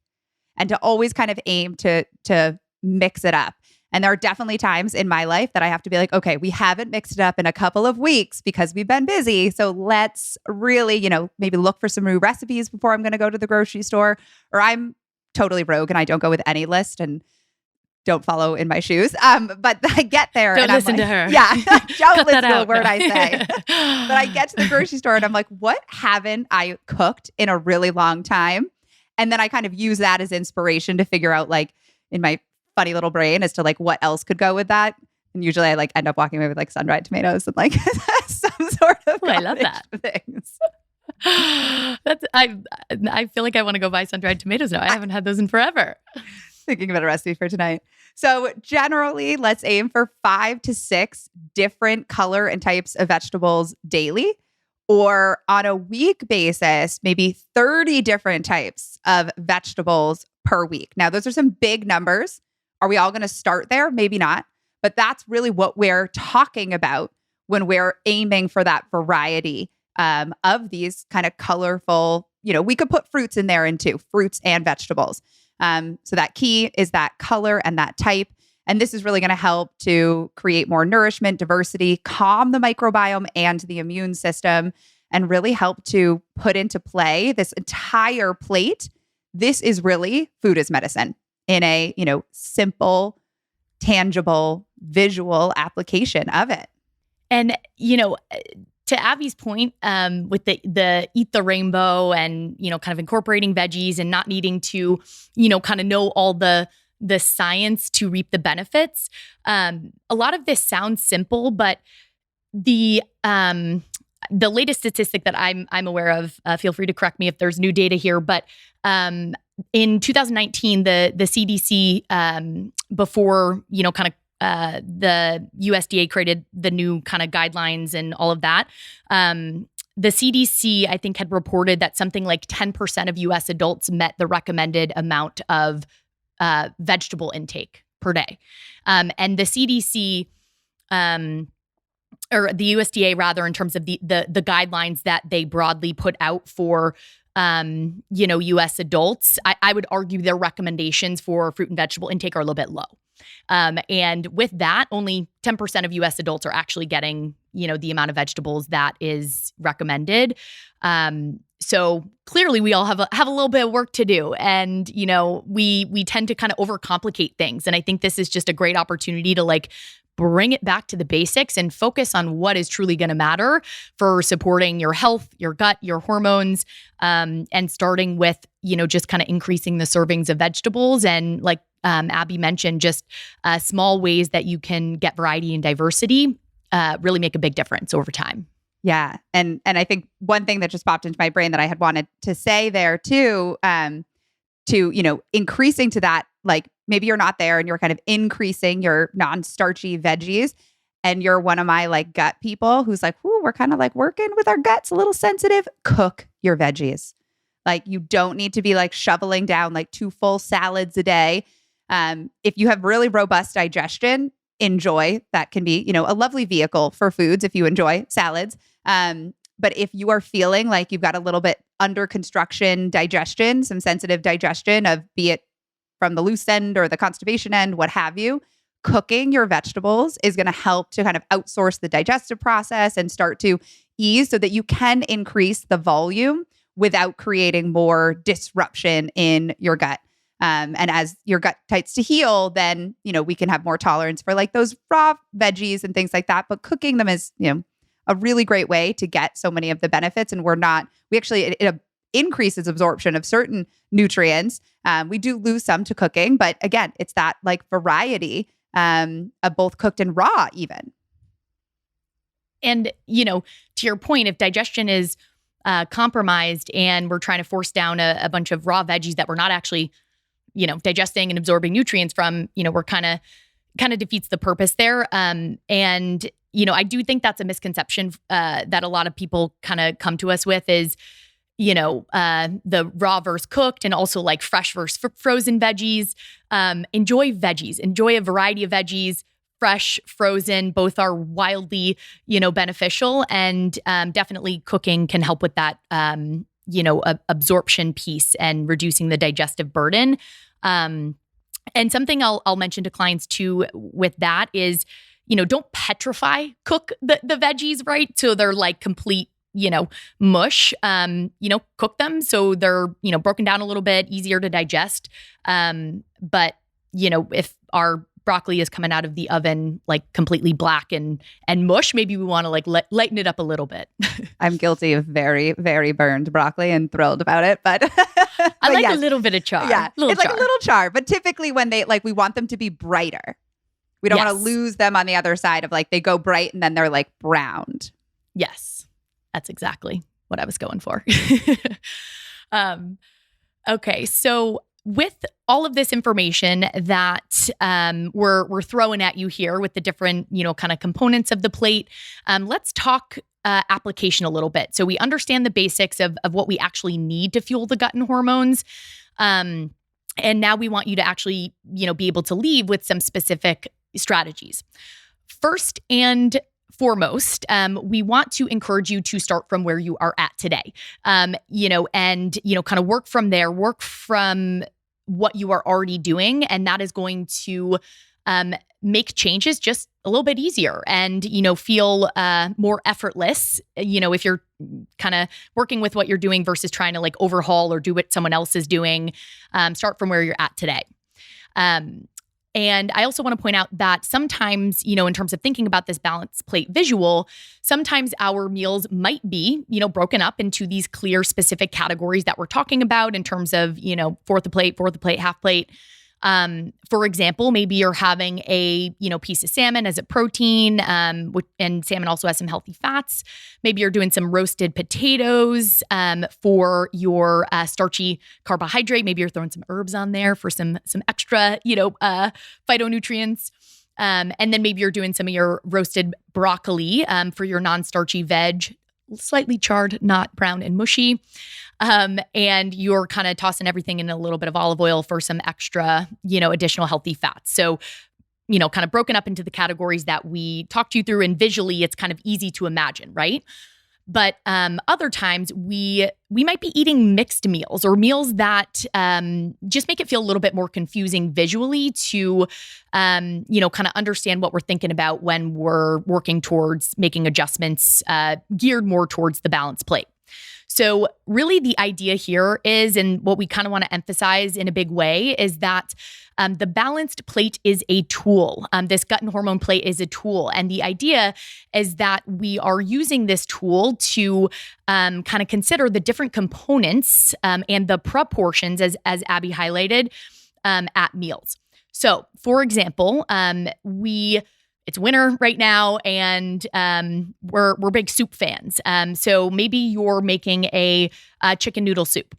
And to always kind of aim to mix it up. And there are definitely times in my life that I have to be like, okay, we haven't mixed it up in a couple of weeks because we've been busy. So let's really, maybe look for some new recipes before I'm going to go to the grocery store. Or I'm totally rogue and I don't go with any list and don't follow in my shoes. But I get there. Don't and listen I'm to her. Yeah. Don't listen to a out. word I say. But I get to the grocery store and I'm like, what haven't I cooked in a really long time? And then I kind of use that as inspiration to figure out in my funny little brain as to what else could go with that. And usually I end up walking away with sun-dried tomatoes and some sort of I love that. things. I feel like I want to go buy sun-dried tomatoes now. I haven't had those in forever. thinking about a recipe for tonight. So generally, let's aim for 5 to 6 different color and types of vegetables daily, or on a week basis, maybe 30 different types of vegetables per week. Now, those are some big numbers. Are we all going to start there? Maybe not. But that's really what we're talking about when we're aiming for that variety of these kind of colorful, we could put fruits in there too, fruits and vegetables. So that key is that color and that type. And this is really going to help to create more nourishment, diversity, calm the microbiome and the immune system, and really help to put into play this entire plate. This is really food as medicine in a, simple, tangible, visual application of it. And, to Abby's point, with the eat the rainbow and, kind of incorporating veggies and not needing to, kind of know all the science to reap the benefits. A lot of this sounds simple, but the latest statistic that I'm aware of, feel free to correct me if there's new data here, but in 2019, the CDC, before, the USDA created the new kind of guidelines and all of that. The CDC, I think, had reported that something like 10% of US adults met the recommended amount of vegetable intake per day. And the CDC, or the USDA rather, in terms of the guidelines that they broadly put out for US adults, I would argue their recommendations for fruit and vegetable intake are a little bit low. And with that, only 10% of US adults are actually getting, the amount of vegetables that is recommended. So clearly we all have a little bit of work to do. And, we tend to kind of overcomplicate things. And I think this is just a great opportunity to bring it back to the basics and focus on what is truly going to matter for supporting your health, your gut, your hormones, and starting with, just kind of increasing the servings of vegetables. And Abby mentioned, just small ways that you can get variety and diversity really make a big difference over time. Yeah. And I think one thing that just popped into my brain that I had wanted to say there too, increasing to that, maybe you're not there and you're kind of increasing your non-starchy veggies, and you're one of my gut people who's we're kind of working with our guts, a little sensitive. Cook your veggies. You don't need to be shoveling down 2 full salads a day. If you have really robust digestion, enjoy. That can be, a lovely vehicle for foods if you enjoy salads. But if you are feeling like you've got a little bit under construction digestion, some sensitive digestion of, be it from the loose end or the constipation end, what have you, cooking your vegetables is going to help to kind of outsource the digestive process and start to ease so that you can increase the volume without creating more disruption in your gut. And as your gut starts to heal, then, we can have more tolerance for those raw veggies and things like that. But cooking them is, a really great way to get so many of the benefits. And it increases absorption of certain nutrients. We do lose some to cooking, but again, it's that variety of both cooked and raw even. And, to your point, if digestion is compromised and we're trying to force down a bunch of raw veggies that we're not actually digesting and absorbing nutrients from, we're kind of defeats the purpose there. And, I do think that's a misconception that a lot of people kind of come to us with is, the raw versus cooked, and also fresh versus frozen veggies. Enjoy veggies, enjoy a variety of veggies. Fresh, frozen, both are wildly, beneficial, and definitely cooking can help with that, absorption piece and reducing the digestive burden. And something I'll mention to clients too with that is, don't cook the veggies, right? So they're complete, mush. Cook them so they're, broken down a little bit, easier to digest. But, if our broccoli is coming out of the oven completely black and mush, maybe we want to lighten it up a little bit. I'm guilty of very, very burned broccoli and thrilled about it, but I like a little bit of char. Yeah, it's a little char, but typically when they we want them to be brighter. We don't want to lose them on the other side of they go bright and then they're browned. Yes, that's exactly what I was going for. Okay, so with all of this information that we're throwing at you here with the different, kind of components of the plate, let's talk application a little bit. So we understand the basics of what we actually need to fuel the gut and hormones. And now we want you to actually, be able to leave with some specific strategies. First and foremost, we want to encourage you to start from where you are at today, and kind of work from there, work from what you are already doing. And that is going to make changes just a little bit easier and, feel more effortless, if you're kind of working with what you're doing versus trying to like overhaul or do what someone else is doing. Start from where you're at today. And I also want to point out that sometimes, in terms of thinking about this balance plate visual, sometimes our meals might be, broken up into these clear, specific categories that we're talking about in terms of, fourth of plate, half plate. For example, maybe you're having a, piece of salmon as a protein, and salmon also has some healthy fats. Maybe you're doing some roasted potatoes, for your, starchy carbohydrate. Maybe you're throwing some herbs on there for some extra, phytonutrients. And then maybe you're doing some of your roasted broccoli, for your non-starchy veg, slightly charred, not brown and mushy. And you're kind of tossing everything in a little bit of olive oil for some extra, additional healthy fats. So, kind of broken up into the categories that we talked you through, and visually it's kind of easy to imagine, right? But other times we might be eating mixed meals or meals that just make it feel a little bit more confusing visually to, kind of understand what we're thinking about when we're working towards making adjustments geared more towards the balance plate. So really the idea here is, and what we kind of want to emphasize in a big way, is that the balanced plate is a tool. This gut and hormone plate is a tool. And the idea is that we are using this tool to kind of consider the different components and the proportions, as Abby highlighted, at meals. So for example, it's winter right now, and we're big soup fans. So maybe you're making a chicken noodle soup.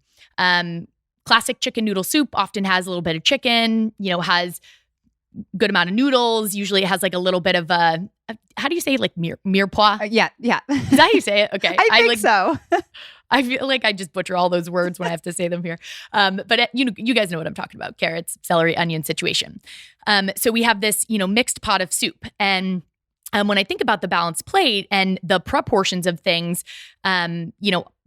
Classic chicken noodle soup often has a little bit of chicken, has good amount of noodles. Usually it has like a little bit of how do you say it? Like mirepoix? Yeah. Is that how you say it? Okay. I think so. I feel like I just butcher all those words when I have to say them here. But you guys know what I'm talking about. Carrots, celery, onion situation. So we have this, mixed pot of soup. And when I think about the balanced plate and the proportions of things,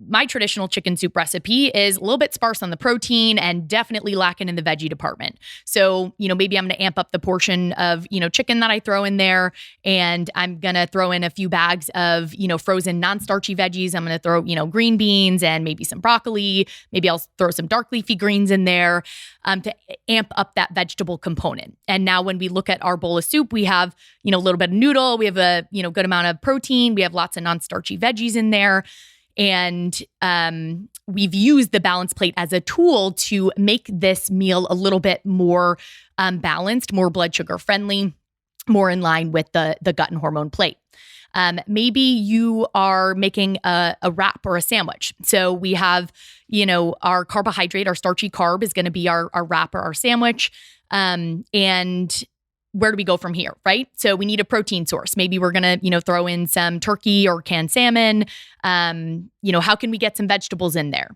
my traditional chicken soup recipe is a little bit sparse on the protein and definitely lacking in the veggie department. So, maybe I'm going to amp up the portion of, chicken that I throw in there, and I'm going to throw in a few bags of, frozen non-starchy veggies. I'm going to throw, green beans and maybe some broccoli. Maybe I'll throw some dark leafy greens in there to amp up that vegetable component. And now when we look at our bowl of soup, we have, a little bit of noodle. We have a, good amount of protein. We have lots of non-starchy veggies in there. And we've used the balance plate as a tool to make this meal a little bit more balanced, more blood sugar friendly, more in line with the gut and hormone plate. Maybe you are making a wrap or a sandwich. So we have, our carbohydrate, our starchy carb is going to be our wrap or our sandwich. And where do we go from here, right? So we need a protein source. Maybe we're going to, throw in some turkey or canned salmon. How can we get some vegetables in there?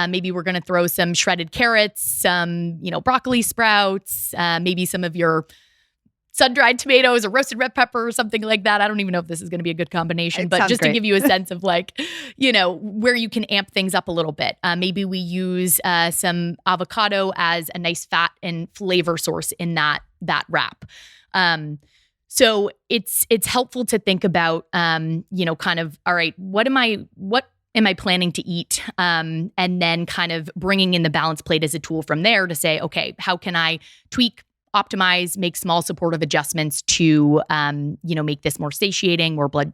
Maybe we're going to throw some shredded carrots, some, broccoli sprouts, maybe some of your sun-dried tomatoes or roasted red pepper or something like that. I don't even know if this is going to be a good combination, but just to give you a sense of like, where you can amp things up a little bit. Maybe we use some avocado as a nice fat and flavor source in that wrap. So it's helpful to think about, kind of, all right, what am I planning to eat? And then kind of bringing in the balance plate as a tool from there to say, okay, how can I tweak, optimize, make small supportive adjustments to, make this more satiating, more blood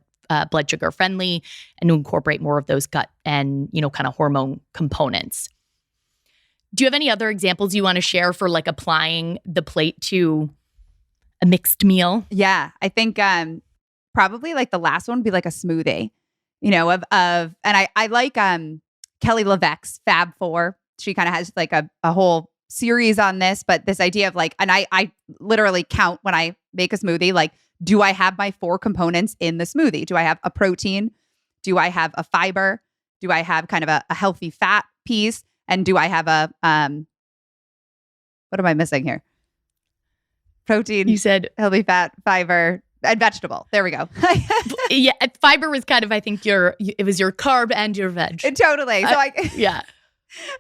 sugar friendly, and to incorporate more of those gut and, kind of hormone components. Do you have any other examples you want to share for like applying the plate to a mixed meal? Yeah, I think probably like the last one would be like a smoothie, and I like Kelly LeVeque's Fab Four. She kind of has like a whole series on this, but this idea of like, and I literally count when I make a smoothie, like, do I have my 4 components in the smoothie? Do I have a protein? Do I have a fiber? Do I have kind of a healthy fat piece? And do I have a, what am I missing here? Protein. You said healthy fat, fiber, and vegetable. There we go. Yeah, fiber was kind of, I think it was your carb and your veg. Totally. So yeah.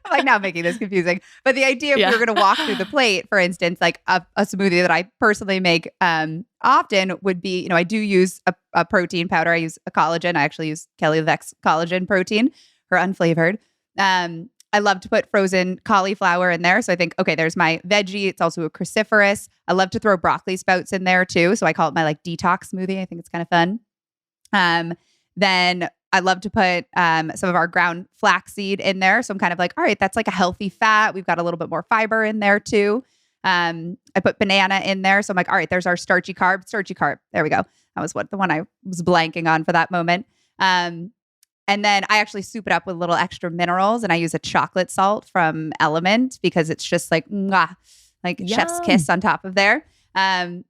I'm like now making this confusing. But the idea if you're going to walk through the plate, for instance, like a smoothie that I personally make often would be, I do use a protein powder. I use a collagen. I actually use Kelly LeVec's collagen protein, her unflavored. I love to put frozen cauliflower in there. So I think, okay, there's my veggie. It's also a cruciferous. I love to throw broccoli spouts in there too. So I call it my like detox smoothie. I think it's kind of fun. Then I love to put some of our ground flaxseed in there. So I'm kind of like, all right, that's like a healthy fat. We've got a little bit more fiber in there too. I put banana in there. So I'm like, all right, there's our starchy carb. There we go. That was the one I was blanking on for that moment. And then I actually soup it up with a little extra minerals, and I use a chocolate salt from Element because it's just like, mwah, like chef's kiss on top of there. And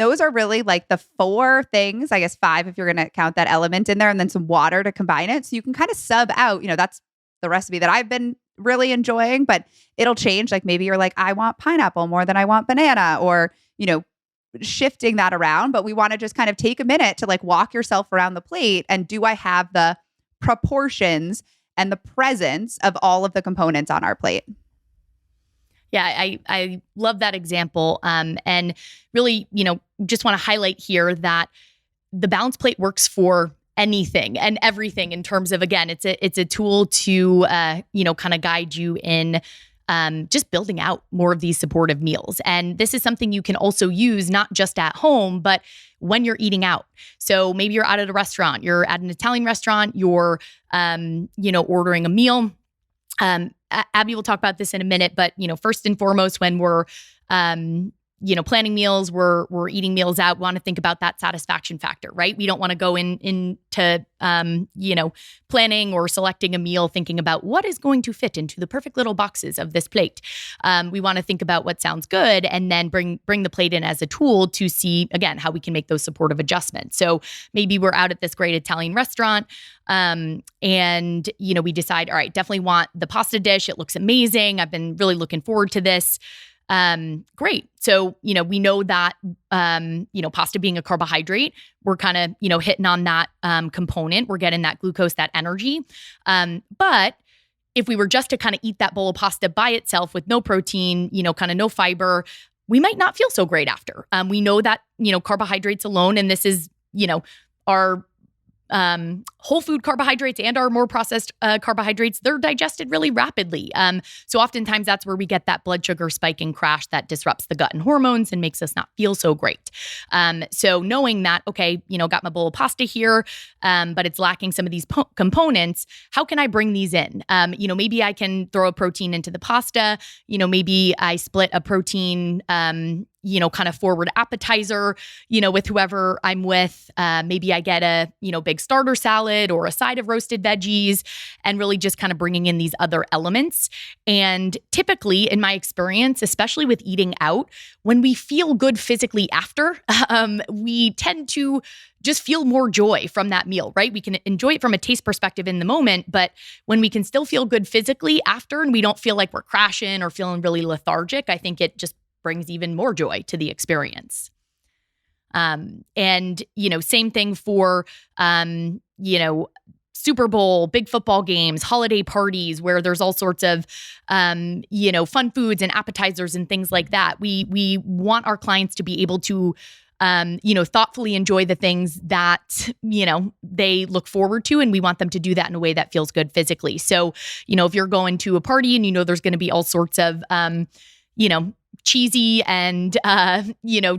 those are really like the 4 things, I guess 5 if you're going to count that element in there, and then some water to combine it. So you can kind of sub out, that's the recipe that I've been really enjoying, but it'll change. Like maybe you're like, I want pineapple more than I want banana, or, shifting that around. But we want to just kind of take a minute to like walk yourself around the plate. And do I have the proportions and the presence of all of the components on our plate? Yeah, I love that example. And really, just want to highlight here that the balanced plate works for anything and everything in terms of, again, it's a tool to, kind of guide you in just building out more of these supportive meals. And this is something you can also use not just at home, but when you're eating out. So maybe you're out at a restaurant, you're at an Italian restaurant, you're, ordering a meal. Abby will talk about this in a minute, but, first and foremost, when we're, planning meals, we're eating meals out, we want to think about that satisfaction factor, right? We don't want to go into planning or selecting a meal thinking about what is going to fit into the perfect little boxes of this plate. We want to think about what sounds good and then bring the plate in as a tool to see, again, how we can make those supportive adjustments. So maybe we're out at this great Italian restaurant and, we decide, all right, definitely want the pasta dish. It looks amazing. I've been really looking forward to this. Great. So, we know that, pasta being a carbohydrate, we're kind of, hitting on that, component. We're getting that glucose, that energy. But if we were just to kind of eat that bowl of pasta by itself with no protein, kind of no fiber, we might not feel so great after. We know that, carbohydrates alone, and this is, our whole food carbohydrates and our more processed carbohydrates, they're digested really rapidly. So oftentimes that's where we get that blood sugar spike and crash that disrupts the gut and hormones and makes us not feel so great. So knowing that, okay, got my bowl of pasta here, but it's lacking some of these components, how can I bring these in? Maybe I can throw a protein into the pasta, maybe I split a protein, kind of forward appetizer, with whoever I'm with. Maybe I get a, big starter salad or a side of roasted veggies, and really just kind of bringing in these other elements. And typically in my experience, especially with eating out, when we feel good physically after, we tend to just feel more joy from that meal, right? We can enjoy it from a taste perspective in the moment, but when we can still feel good physically after, and we don't feel like we're crashing or feeling really lethargic, I think it just brings even more joy to the experience. And, same thing for, Super Bowl, big football games, holiday parties, where there's all sorts of, fun foods and appetizers and things like that. We want our clients to be able to, thoughtfully enjoy the things that, they look forward to. And we want them to do that in a way that feels good physically. So, if you're going to a party and there's going to be all sorts of, cheesy and,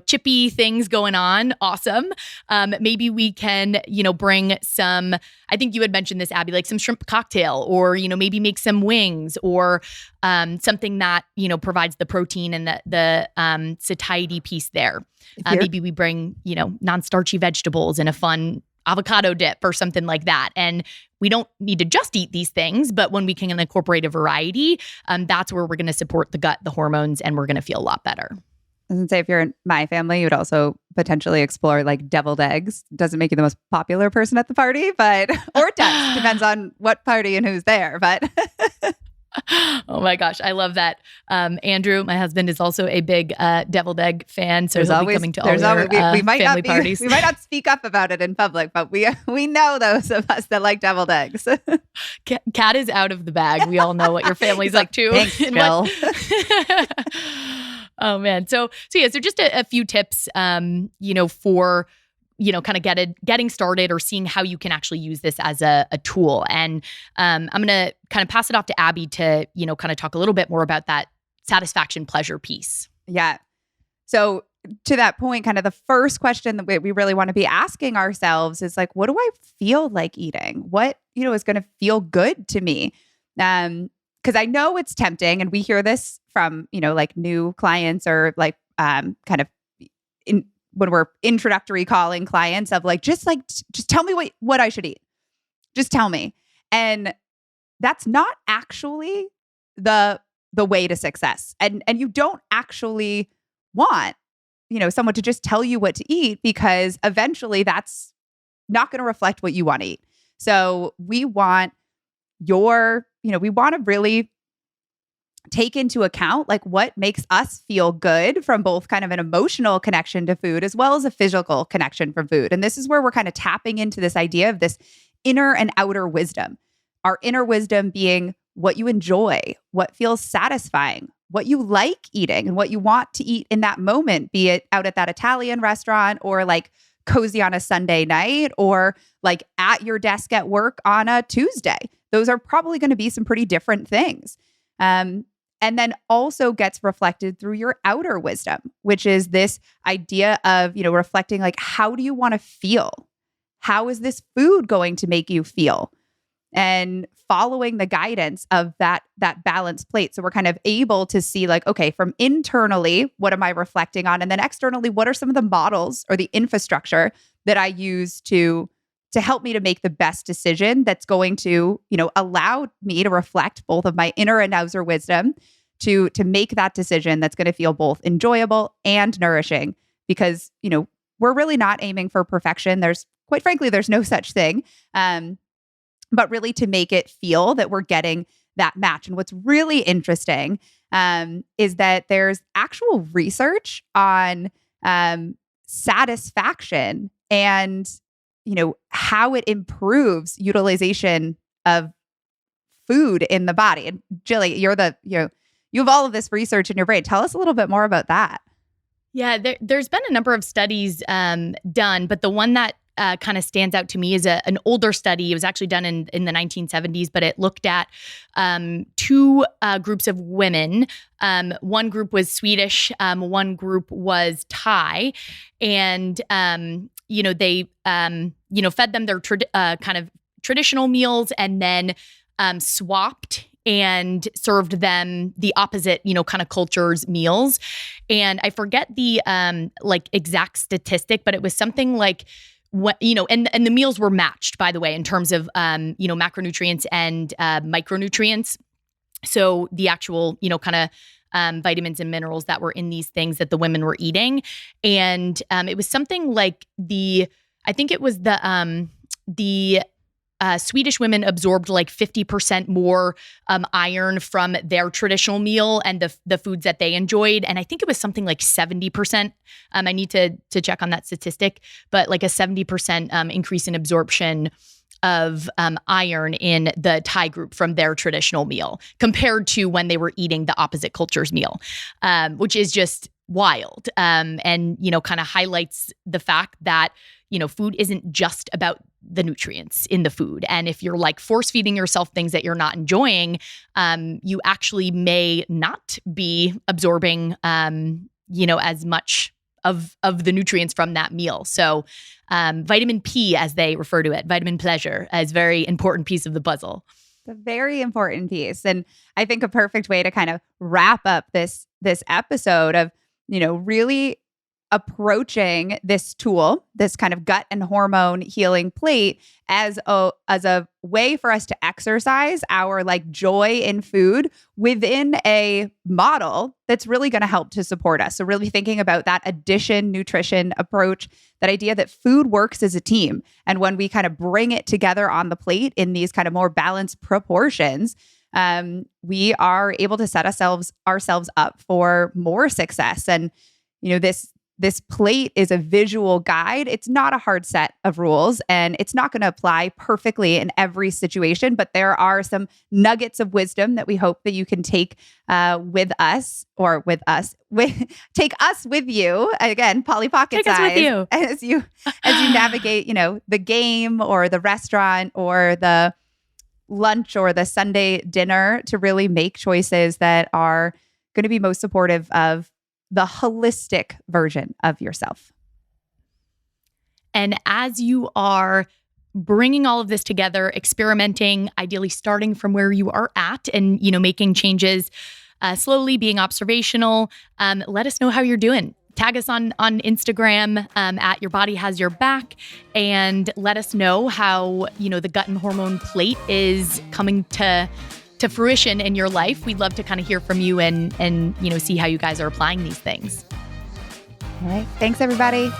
chippy things going on. Awesome. Maybe we can, bring some, I think you had mentioned this, Abby, like some shrimp cocktail, or, maybe make some wings, or something that, provides the protein and the satiety piece there. Maybe we bring, non-starchy vegetables in a fun avocado dip or something like that. And we don't need to just eat these things, but when we can incorporate a variety, that's where we're going to support the gut, the hormones, and we're going to feel a lot better. I was gonna say, if you're in my family, you would also potentially explore like deviled eggs. Doesn't make you the most popular person at the party, but, or it does. Depends on what party and who's there. But oh my gosh, I love that. Andrew, my husband, is also a big deviled egg fan, so he'll be coming to all your we might family not parties. We might not speak up about it in public, but we know those of us that like deviled eggs. Kat is out of the bag. We all know what your family's like too. Thanks, Jill. Oh man. So just a few tips, for, kind of getting started or seeing how you can actually use this as a tool. And I'm going to kind of pass it off to Abby to, kind of talk a little bit more about that satisfaction pleasure piece. Yeah. So to that point, kind of the first question that we really want to be asking ourselves is like, what do I feel like eating? What, is going to feel good to me? Because I know it's tempting, and we hear this from, like new clients or like kind of when we're introductory calling clients of like, just tell me what I should eat. Just tell me. And that's not actually the way to success. And you don't actually want, someone to just tell you what to eat, because eventually that's not going to reflect what you want to eat. So we want we want to really take into account like what makes us feel good from both kind of an emotional connection to food as well as a physical connection from food. And this is where we're kind of tapping into this idea of this inner and outer wisdom. Our inner wisdom being what you enjoy, what feels satisfying, what you like eating, and what you want to eat in that moment, be it out at that Italian restaurant or like cozy on a Sunday night or like at your desk at work on a Tuesday. Those are probably going to be some pretty different things. And then also gets reflected through your outer wisdom, which is this idea of, reflecting like, how do you want to feel? How is this food going to make you feel? And following the guidance of that balanced plate. So we're kind of able to see like, okay, from internally, what am I reflecting on? And then externally, what are some of the models or the infrastructure that I use to help me to make the best decision that's going to, allow me to reflect both of my inner and outer wisdom to make that decision that's going to feel both enjoyable and nourishing. Because, we're really not aiming for perfection. Quite frankly, there's no such thing. But really to make it feel that we're getting that match. And what's really interesting is that there's actual research on satisfaction and how it improves utilization of food in the body. And Jilly, you have all of this research in your brain. Tell us a little bit more about that. Yeah, there's been a number of studies done, but the one that kind of stands out to me is an older study. It was actually done in the 1970s, but it looked at two groups of women. One group was Swedish, one group was Thai, and they fed them their kind of traditional meals, and then swapped and served them the opposite, kind of culture's meals. And I forget the exact statistic, but it was something like, and the meals were matched, by the way, in terms of, macronutrients and micronutrients. So the actual, kind of vitamins and minerals that were in these things that the women were eating. And it was something like I think it was the Swedish women absorbed like 50% more iron from their traditional meal and the foods that they enjoyed. And I think it was something like 70%. I need to check on that statistic, but like a 70% increase in absorption of iron in the Thai group from their traditional meal compared to when they were eating the opposite culture's meal, which is just wild. And, kind of highlights the fact that, food isn't just about the nutrients in the food. And if you're like force feeding yourself things that you're not enjoying, you actually may not be absorbing, as much of the nutrients from that meal. So vitamin P, as they refer to it, vitamin pleasure, is a very important piece of the puzzle. It's a very important piece. And I think a perfect way to kind of wrap up this episode of, really approaching this tool, this kind of gut and hormone healing plate as a way for us to exercise our like joy in food within a model that's really going to help to support us. So really thinking about that addition nutrition approach, that idea that food works as a team. And when we kind of bring it together on the plate in these kind of more balanced proportions, we are able to set ourselves up for more success. And, this plate is a visual guide. It's not a hard set of rules, and it's not going to apply perfectly in every situation, but there are some nuggets of wisdom that we hope that you can take take us with you. Again, Polly Pocket size. Take us with you. as you navigate, the game or the restaurant or the lunch or the Sunday dinner, to really make choices that are going to be most supportive of the holistic version of yourself. And as you are bringing all of this together, experimenting, ideally starting from where you are at and, making changes slowly, being observational, let us know how you're doing. Tag us on Instagram at Your Body Has Your Back, and let us know how, the gut and hormone plate is coming to fruition in your life. We'd love to kind of hear from you and see how you guys are applying these things. All right. Thanks, everybody.